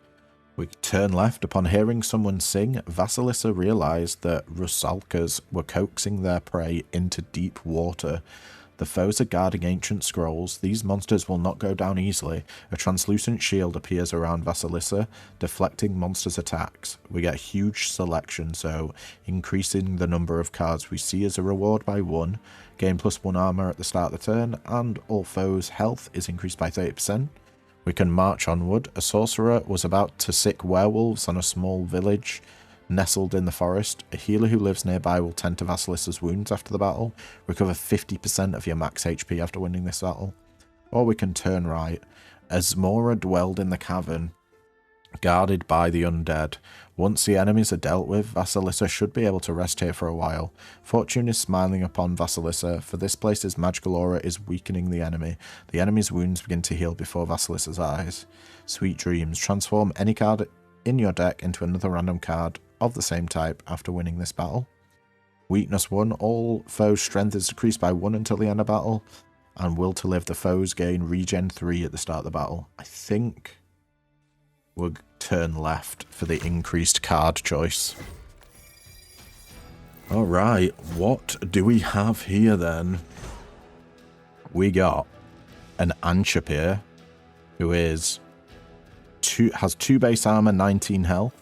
we turn left. Upon hearing someone sing, Vasilissa realized that Rusalkas were coaxing their prey into deep water. The foes are guarding ancient scrolls. These monsters will not go down easily. A translucent shield appears around Vasilissa, deflecting monsters' attacks. We get a huge selection, so increasing the number of cards we see as a reward by 1. Gain +1 armor at the start of the turn, and all foes' health is increased by 30%. We can march onward. A sorcerer was about to sick werewolves on a small village nestled in the forest. A healer who lives nearby will tend to Vasilissa's wounds after the battle. Recover 50% of your max HP after winning this battle. Or we can turn right. Azmora dwelled in the cavern, guarded by the undead. Once the enemies are dealt with, Vasilissa should be able to rest here for a while. Fortune is smiling upon Vasilissa, for this place's magical aura is weakening the enemy. The enemy's wounds begin to heal before Vasilissa's eyes. Sweet dreams. Transform any card in your deck into another random card of the same type after winning this battle. Weakness 1. All foes' strength is decreased by 1 until the end of battle. And will to live, the foes gain regen 3 at the start of the battle. I think we'll turn left for the increased card choice. Alright, what do we have here then? We got an Anshapir, who has 2 base armor, 19 health.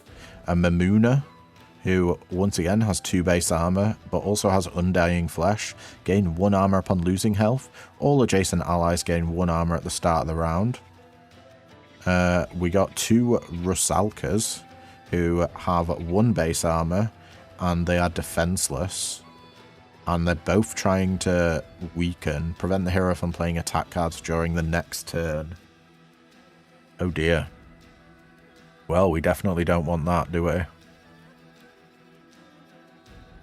A Mamuna, who once again has 2 base armor, but also has Undying Flesh. Gain 1 armor upon losing health. All adjacent allies gain 1 armor at the start of the round. We got 2 Rusalkas, who have 1 base armor, and they are defenseless. And they're both trying to weaken, prevent the hero from playing attack cards during the next turn. Oh dear. Well, we definitely don't want that, do we?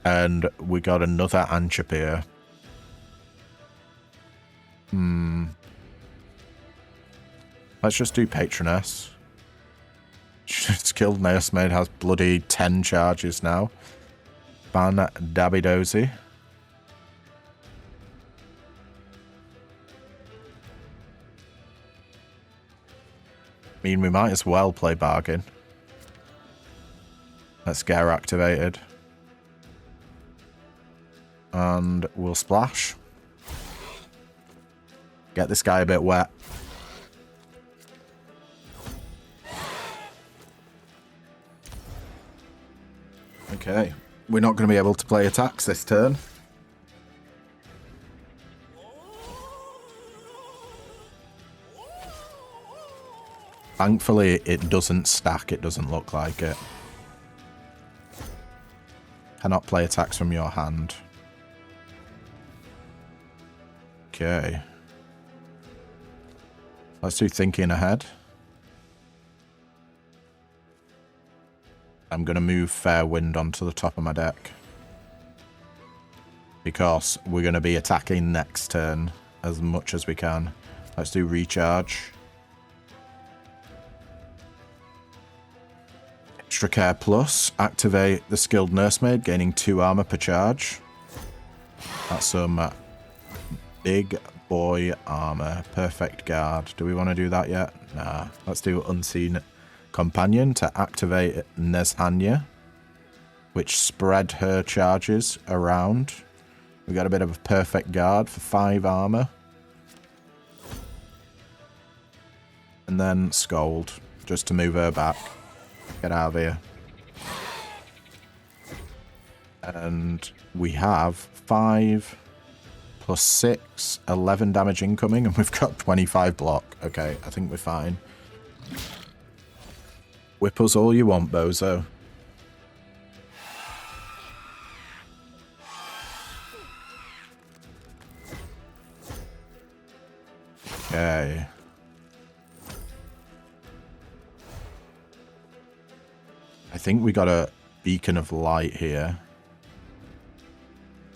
And we got another Anchapir. Let's just do Patroness. Skilled Nursemaid has bloody 10 charges now. Ban Dabidozi. I mean, we might as well play Bargain. Let's get her activated. And we'll splash. Get this guy a bit wet. Okay. We're not going to be able to play attacks this turn. Thankfully, it doesn't stack. It doesn't look like it. Cannot play attacks from your hand. Okay. Let's do Thinking Ahead. I'm going to move Fair Wind onto the top of my deck. Because we're going to be attacking next turn as much as we can. Let's do Recharge. Extra Care Plus. Activate the Skilled Nursemaid, gaining 2 armor per charge. That's some big boy armor. Perfect Guard. Do we want to do that yet? Nah. Let's do Unseen Companion to activate Nezhanya, which spread her charges around. We got a bit of a Perfect Guard for 5 armor. And then Scold, just to move her back. Get out of here. And we have 5 plus 6, 11 damage incoming, and we've got 25 block. Okay, I think we're fine. Whip us all you want, bozo. Okay. I think we got a Beacon of Light here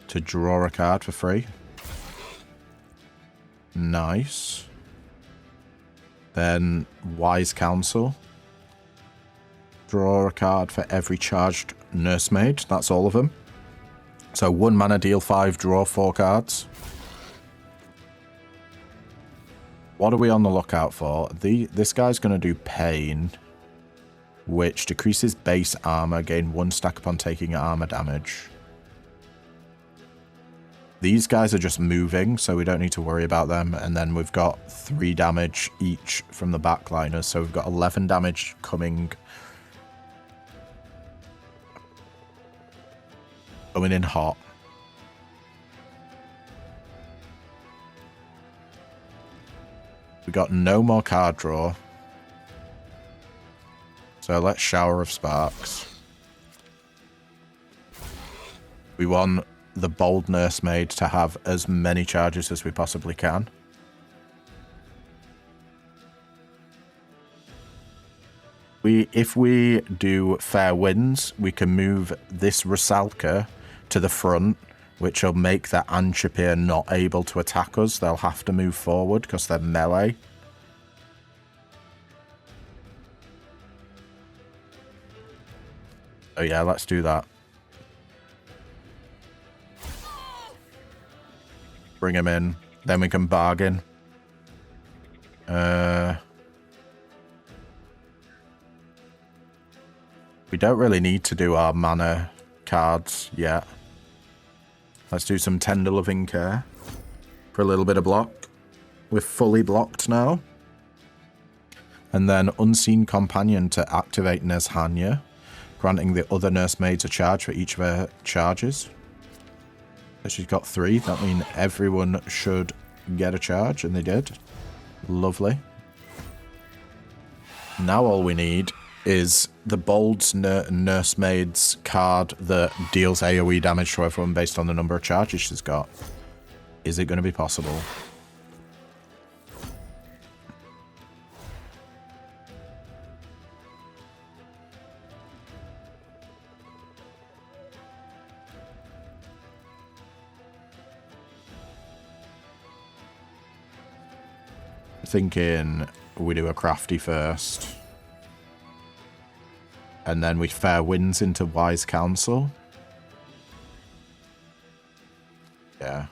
to draw a card for free. Nice. Then Wise Counsel. Draw a card for every charged Nursemaid. That's all of them. So 1 mana, deal 5, draw 4 cards. What are we on the lookout for? This guy's going to do Pain, which decreases base armor, gain 1 stack upon taking armor damage. These guys are just moving, so we don't need to worry about them. And then we've got 3 damage each from the backliners, so we've got 11 damage coming in hot. We got no more card draw. So let's Shower of Sparks. We want the Bold Nursemaid to have as many charges as we possibly can. If we do Fair Winds, we can move this Rusalka to the front, which will make that Anchapir not able to attack us. They'll have to move forward because they're melee. Oh yeah, let's do that. Bring him in. Then we can bargain. We don't really need to do our mana cards yet. Let's do some Tender Loving Care for a little bit of block. We're fully blocked now. And then Unseen Companion to activate Nezhanya, granting the other nursemaids a charge for each of her charges. So she's got 3. That means everyone should get a charge, and they did. Lovely. Now all we need is the Bold's Nursemaid's card that deals AoE damage to everyone based on the number of charges she's got. Is it going to be possible? Thinking we do a crafty first. And then we fair winds into wise counsel. Yeah.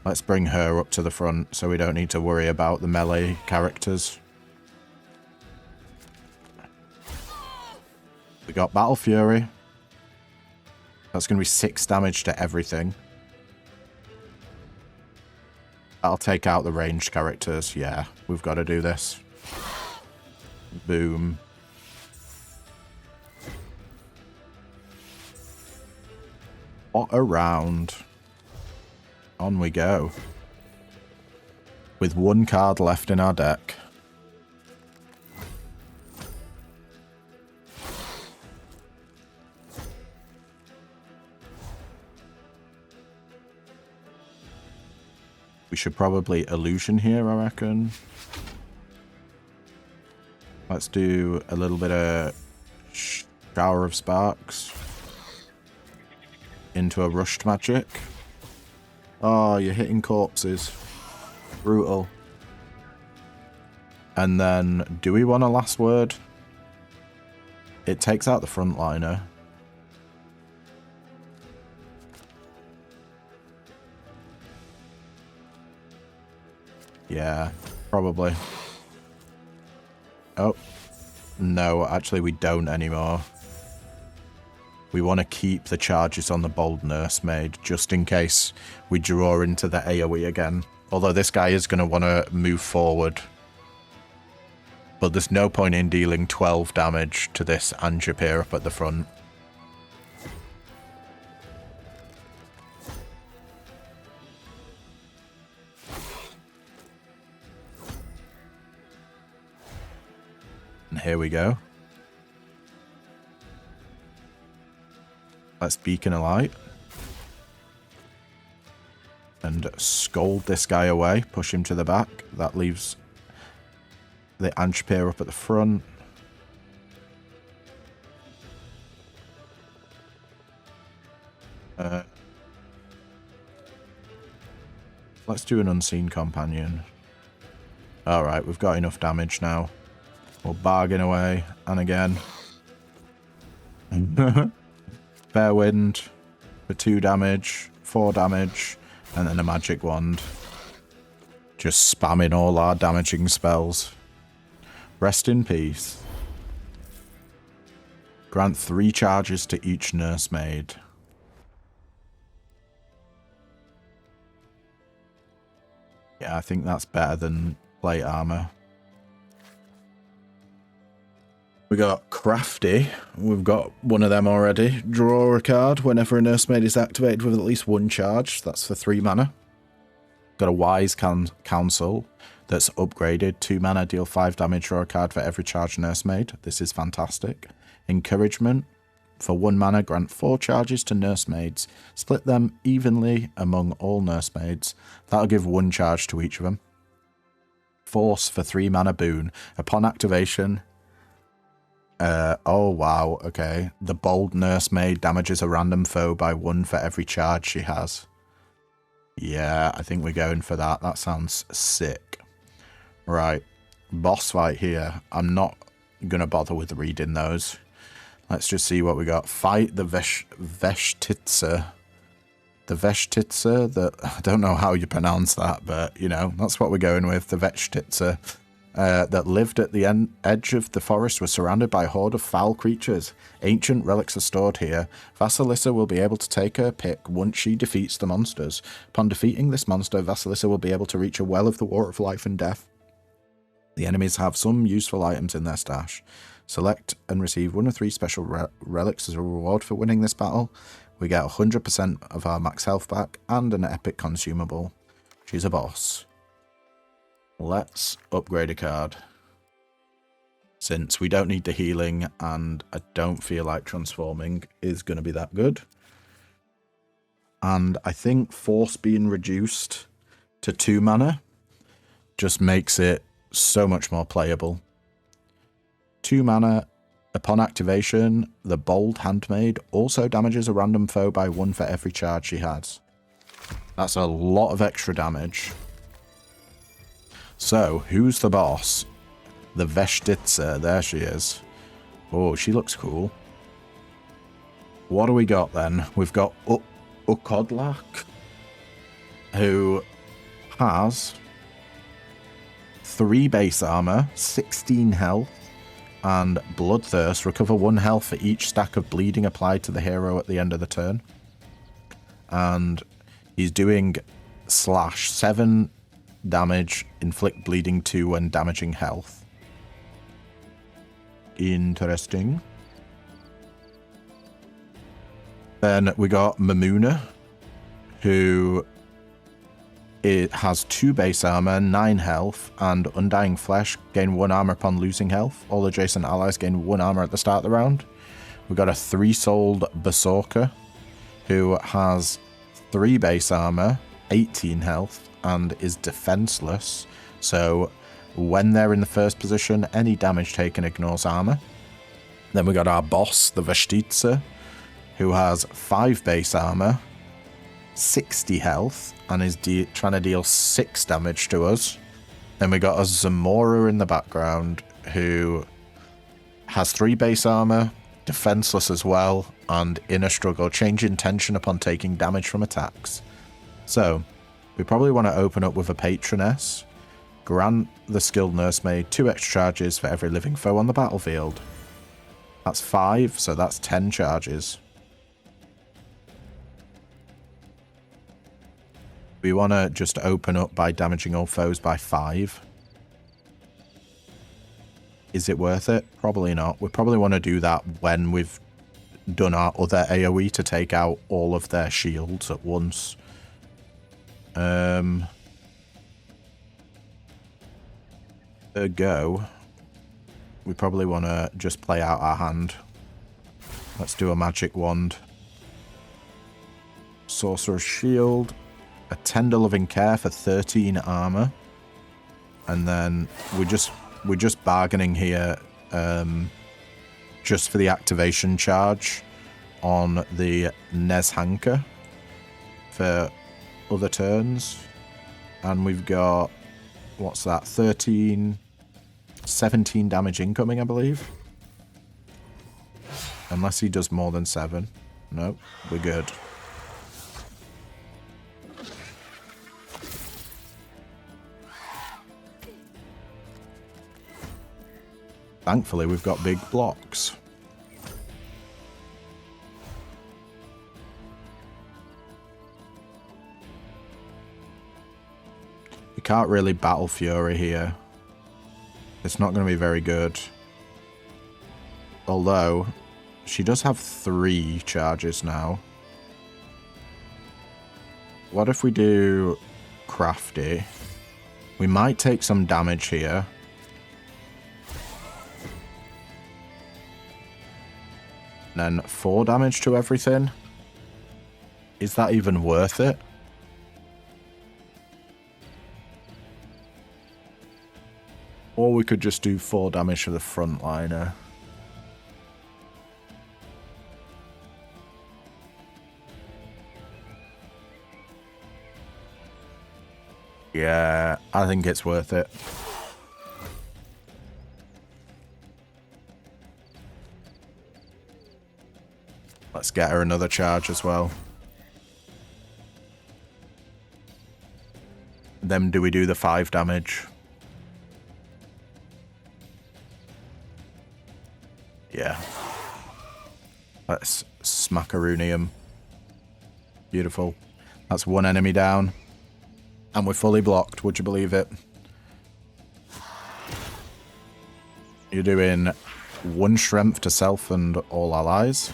Let's bring her up to the front so we don't need to worry about the melee characters. We got Battle Fury. That's going to be 6 damage to everything. I'll take out the ranged characters. Yeah, we've got to do this. Boom. What a round. On we go. With 1 card left in our deck. We should probably illusion here, I reckon. Let's do a little bit of shower of sparks into a rushed magic. Oh, you're hitting corpses. Brutal. And then, do we want a last word? It takes out the frontliner. Yeah, probably. Oh, no, actually we don't anymore. We want to keep the charges on the Bold Nursemaid, just in case we draw into the AoE again. Although this guy is going to want to move forward. But there's no point in dealing 12 damage to this Anjapir up at the front. And here we go. Let's Beacon a Light. And scold this guy away. Push him to the back. That leaves the Anjapir up at the front. Let's do an Unseen Companion. Alright, we've got enough damage now. We'll bargain away, and again. Fair Wind for 2 damage, 4 damage, and then a Magic Wand. Just spamming all our damaging spells. Rest in peace. Grant 3 charges to each Nursemaid. Yeah, I think that's better than plate armor. We got Crafty. We've got one of them already. Draw a card whenever a Nursemaid is activated with at least 1 charge. That's for 3 mana. Got a Wise Counsel that's upgraded. 2 mana, deal 5 damage, draw a card for every charged Nursemaid. This is fantastic. Encouragement. For 1 mana, grant 4 charges to Nursemaids. Split them evenly among all Nursemaids. That'll give 1 charge to each of them. Force for 3 mana boon. Upon activation... oh wow, okay. The Bold Nursemaid damages a random foe by 1 for every charge she has. Yeah, I think we're going for that. That sounds sick. Right. Boss fight here. I'm not going to bother with reading those. Let's just see what we got. Fight the Veshtitsa. The Veshtitsa, I don't know how you pronounce that, but, you know, that's what we're going with. The Veshtitsa. That lived at the edge of the forest was surrounded by a horde of foul creatures. Ancient relics are stored here. Vasilissa will be able to take her pick once she defeats the monsters. Upon defeating this monster, Vasilissa will be able to reach a well of the water of life and death. The enemies have some useful items in their stash. Select and receive 1 of 3 special relics as a reward for winning this battle. We get 100% of our max health back and an epic consumable. She's a boss. Let's upgrade a card. since we don't need the healing and I don't feel like transforming is going to be that good. And I think force being reduced to 2 mana just makes it so much more playable. 2 mana, upon activation, the Bold Handmaid also damages a random foe by 1 for every charge she has. That's a lot of extra damage. So, who's the boss? The Veshtitsa, there she is. Oh, she looks cool. What do we got then? We've got Ukodlak, who has 3 base armor, 16 health, and Bloodthirst. Recover 1 health for each stack of bleeding applied to the hero at the end of the turn. And he's doing slash 7 damage, inflict bleeding 2 when damaging health. Interesting. Then we got Mamuna, who has 2 base armor, 9 health, and Undying Flesh. Gain 1 armor upon losing health. All adjacent allies gain 1 armor at the start of the round. We got a 3-souled Berserker, who has 3 base armor, 18 health, and is defenseless. So when they're in the first position, any damage taken ignores armor. Then we got our boss, the Veshtitsa, who has 5 base armor, 60 health, and is trying to deal 6 damage to us. Then we got a Zamora in the background, who has 3 base armor, defenseless as well, and in a struggle, change intention upon taking damage from attacks. So, we probably want to open up with a Patroness. Grant the skilled nursemaid 2 extra charges for every living foe on the battlefield. That's 5, so that's 10 charges. We want to just open up by damaging all foes by 5. Is it worth it? Probably not. We probably want to do that when we've done our other AoE to take out all of their shields at once. Go. We probably want to just play out our hand. Let's do a magic wand. Sorcerer's Shield. A Tender Loving Care for 13 armor. And then we're just bargaining here just for the activation charge on the Nezhanka for other turns. And we've got, what's that, 17 damage incoming, I believe. Unless he does more than 7. Nope, we're good. Thankfully, we've got big blocks. We can't really battle Fury here. It's not going to be very good. Although, she does have 3 charges now. What if we do Crafty? We might take some damage here. And then 4 damage to everything. Is that even worth it? Or we could just do 4 damage to the frontliner. Yeah, I think it's worth it. Let's get her another charge as well. Then do we do the 5 damage? Yeah. Let's Smackaronium. Beautiful. That's 1 enemy down. And we're fully blocked, would you believe it? You're doing 1 strength to self and all allies.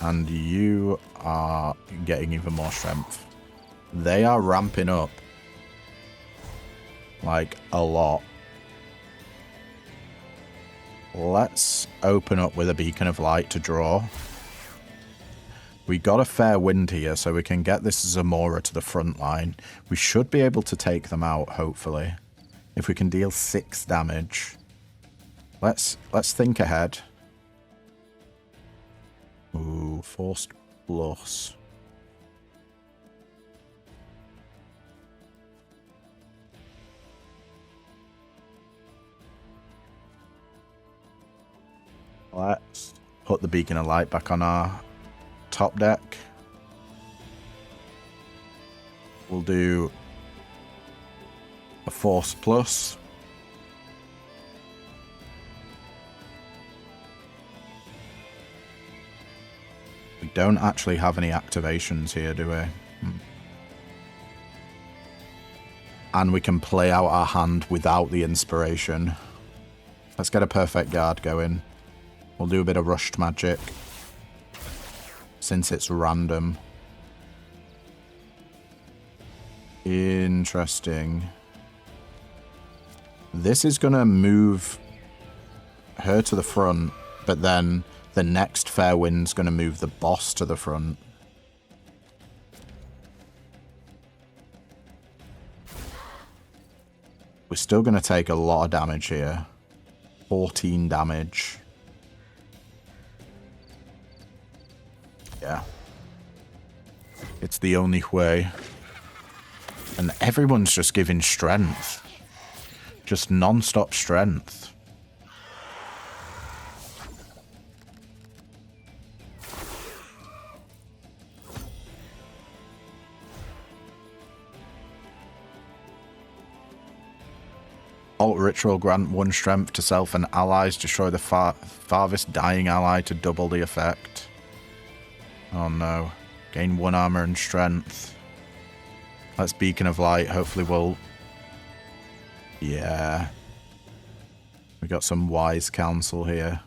And you are getting even more strength. They are ramping up. Like, a lot. Let's open up with a beacon of light to draw. We got a fair wind here, so we can get this Zamora to the front line. We should be able to take them out, hopefully. If we can deal 6 damage. Let's think ahead. Ooh, forced plus. Let's put the beacon of light back on our top deck. We'll do a force plus. We don't actually have any activations here, do we? And we can play out our hand without the inspiration. Let's get a perfect guard going. We'll do a bit of rushed magic, since it's random. Interesting. This is going to move her to the front, but then the next fair wind's going to move the boss to the front. We're still going to take a lot of damage here. 14 damage. Yeah. It's the only way. And everyone's just giving strength. Just non-stop strength. Alt ritual, grant 1 strength to self and allies. Destroy the farthest dying ally to double the effect. Oh no. Gain 1 armor and strength. Let's beacon of light. Hopefully we'll... Yeah. We got some wise counsel here.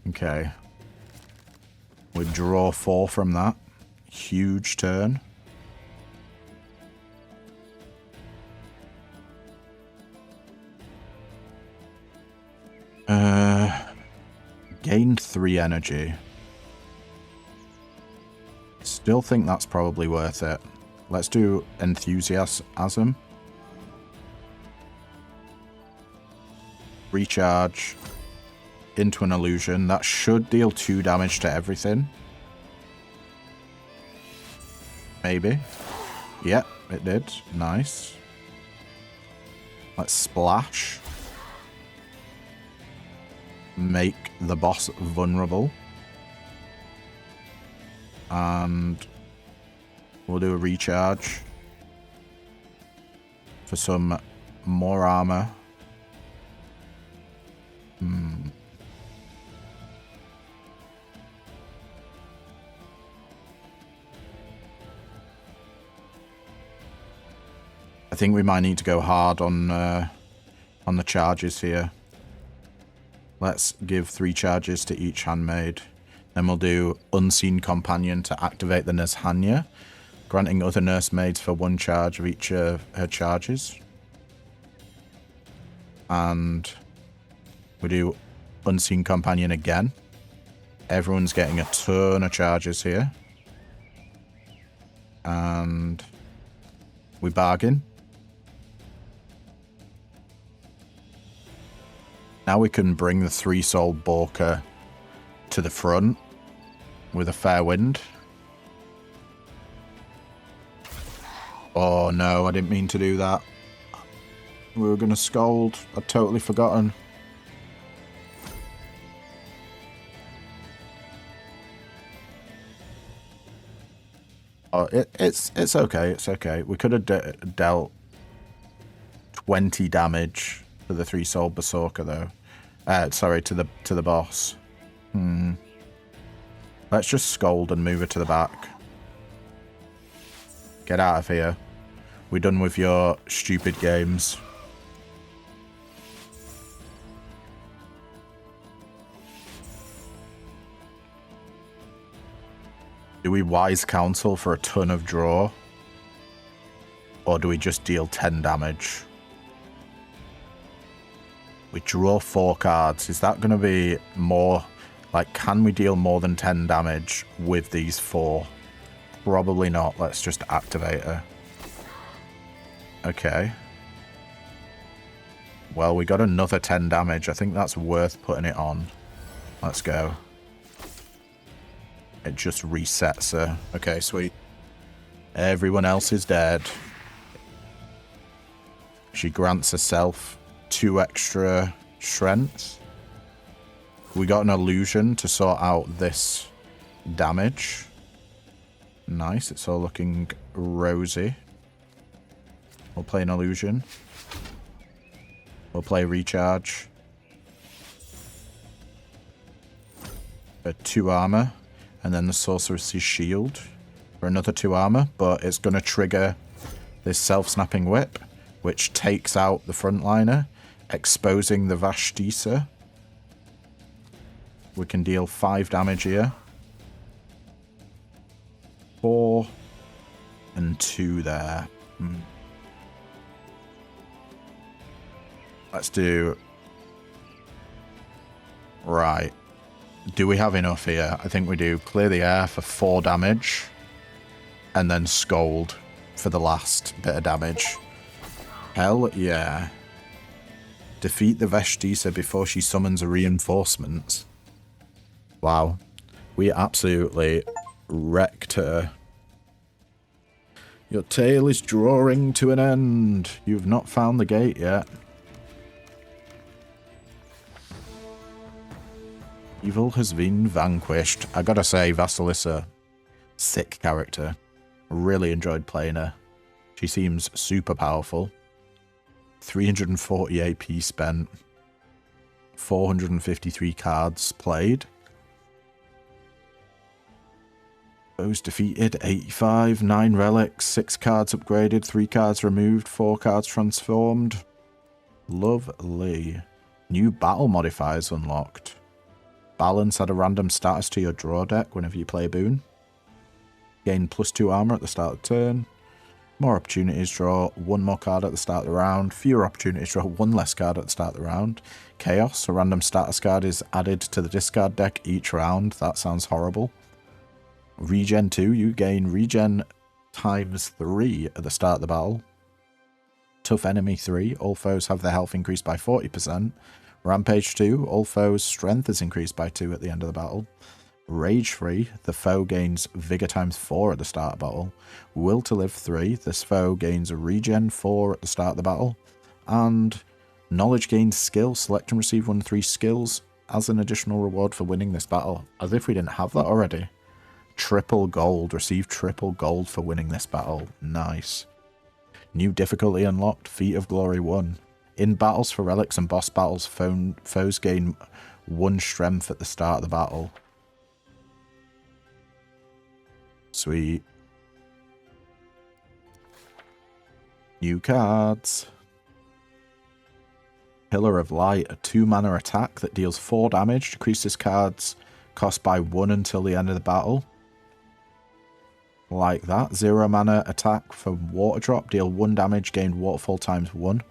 Okay. We draw 4 from that. Huge turn. Gained 3 energy. Still think that's probably worth it. Let's do enthusiasm. Recharge into an illusion. That should deal 2 damage to everything. Maybe. Yep, it did. Nice. Let's splash. Make the boss vulnerable. And we'll do a recharge for some more armor. I think we might need to go hard on the charges here. Let's give 3 charges to each handmaid. Then we'll do Unseen Companion to activate the Nurse Hanya, granting other nursemaids for 1 charge of each of her charges. And we do Unseen Companion again. Everyone's getting a ton of charges here. And we bargain. Now we can bring the 3-soul Borka to the front with a fair wind. Oh no, I didn't mean to do that. We were going to scold. I'd totally forgotten. Oh, it's okay. It's okay. We could have dealt 20 damage to the 3-soul Berserker though. Sorry, to the boss. Let's just scold and move her to the back. Get out of here. We're done with your stupid games. Do we wise counsel for a ton of draw? Or do we just deal 10 damage? We draw 4 cards. Is that going to be more... Like, can we deal more than 10 damage with these 4? Probably not. Let's just activate her. Okay. Well, we got another 10 damage. I think that's worth putting it on. Let's go. It just resets her. Okay, sweet. Everyone else is dead. She grants herself 2 extra strength. We got an illusion to sort out this damage. Nice, it's all looking rosy. We'll play an illusion. We'll play recharge. A 2 armor. And then the sorceress's shield for another 2 armor. But it's going to trigger this self-snapping whip, which takes out the frontliner, exposing the Vashdisa. We can deal 5 damage here. 4 and 2 there. Let's do... Right. Do we have enough here? I think we do. Clear the air for 4 damage. And then Scold for the last bit of damage. Hell yeah. Defeat the Vashdisa before she summons a reinforcement. Wow. We absolutely wrecked her. Your tale is drawing to an end. You've not found the gate yet. Evil has been vanquished. I gotta say, Vasilissa, sick character. Really enjoyed playing her. She seems super powerful. 340 AP spent. 453 cards played. Those defeated, 85, 9 relics, 6 cards upgraded, 3 cards removed, 4 cards transformed. Lovely. New battle modifiers unlocked. Balance add a random status to your draw deck whenever you play a boon. Gain +2 armor at the start of the turn. More opportunities, draw 1 more card at the start of the round. Fewer opportunities, draw 1 less card at the start of the round. Chaos, a random status card is added to the discard deck each round. That sounds horrible. Regen 2, you gain regen ×3 at the start of the battle. Tough enemy 3, all foes have their health increased by 40%. Rampage 2, all foes' strength is increased by 2 at the end of the battle. Rage 3, the foe gains vigor ×4 at the start of battle. Will to live 3, this foe gains a regen 4 at the start of the battle. And knowledge gains skill, select and receive 1 of 3 skills as an additional reward for winning this battle. As if we didn't have that already. Triple gold, receive triple gold for winning this battle. Nice. New difficulty unlocked, Feat of Glory 1. In battles for relics and boss battles, foes gain 1 strength at the start of the battle. Sweet. New cards. Pillar of Light, a 2-mana attack that deals 4 damage, decreases cards cost by 1 until the end of the battle. Like that. 0 mana attack from Water Drop, deal 1 damage, gain Waterfall ×1.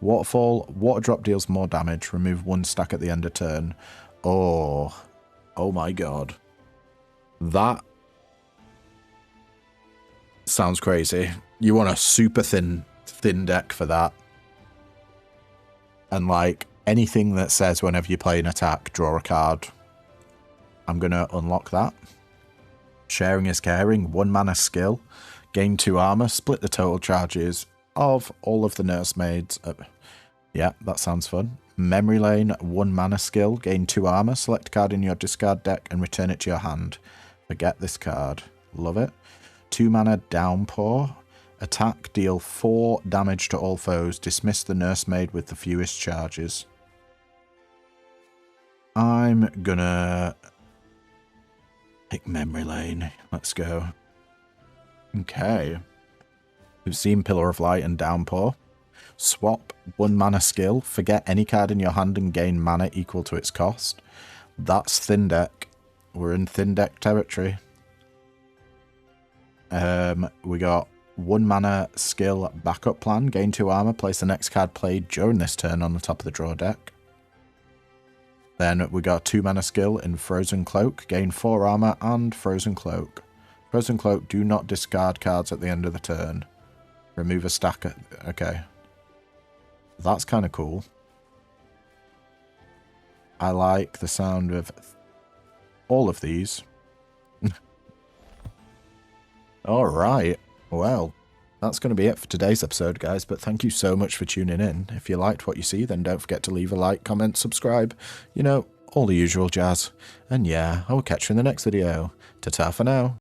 Water Drop deals more damage, remove 1 stack at the end of turn. Oh my god. That sounds crazy. You want a super thin deck for that. And like anything that says whenever you play an attack, draw a card. I'm going to unlock that. Sharing is Caring, 1 mana skill, gain 2 armor, split the total charges of all of the nursemaids. Yeah, that sounds fun. Memory Lane, 1 mana skill, gain 2 armor, select a card in your discard deck and return it to your hand. Forget this card. Love it. 2 mana Downpour, attack, deal 4 damage to all foes, dismiss the nursemaid with the fewest charges. I'm gonna pick Memory Lane. Let's go. Okay. We've seen Pillar of Light and Downpour. Swap 1 mana skill. Forget any card in your hand and gain mana equal to its cost. That's thin deck. We're in thin deck territory. We got 1 mana skill backup plan. Gain 2 armor. Place the next card played during this turn on the top of the draw deck. Then we got 2 mana skill in Frozen Cloak, gain 4 armor and Frozen Cloak. Frozen Cloak, do not discard cards at the end of the turn. Remove a stack. Okay. That's kind of cool. I like the sound of all of these. Alright, well, that's going to be it for today's episode, guys, but thank you so much for tuning in. If you liked what you see, then don't forget to leave a like, comment, subscribe, you know, all the usual jazz. And yeah, I will catch you in the next video. Ta-ta for now.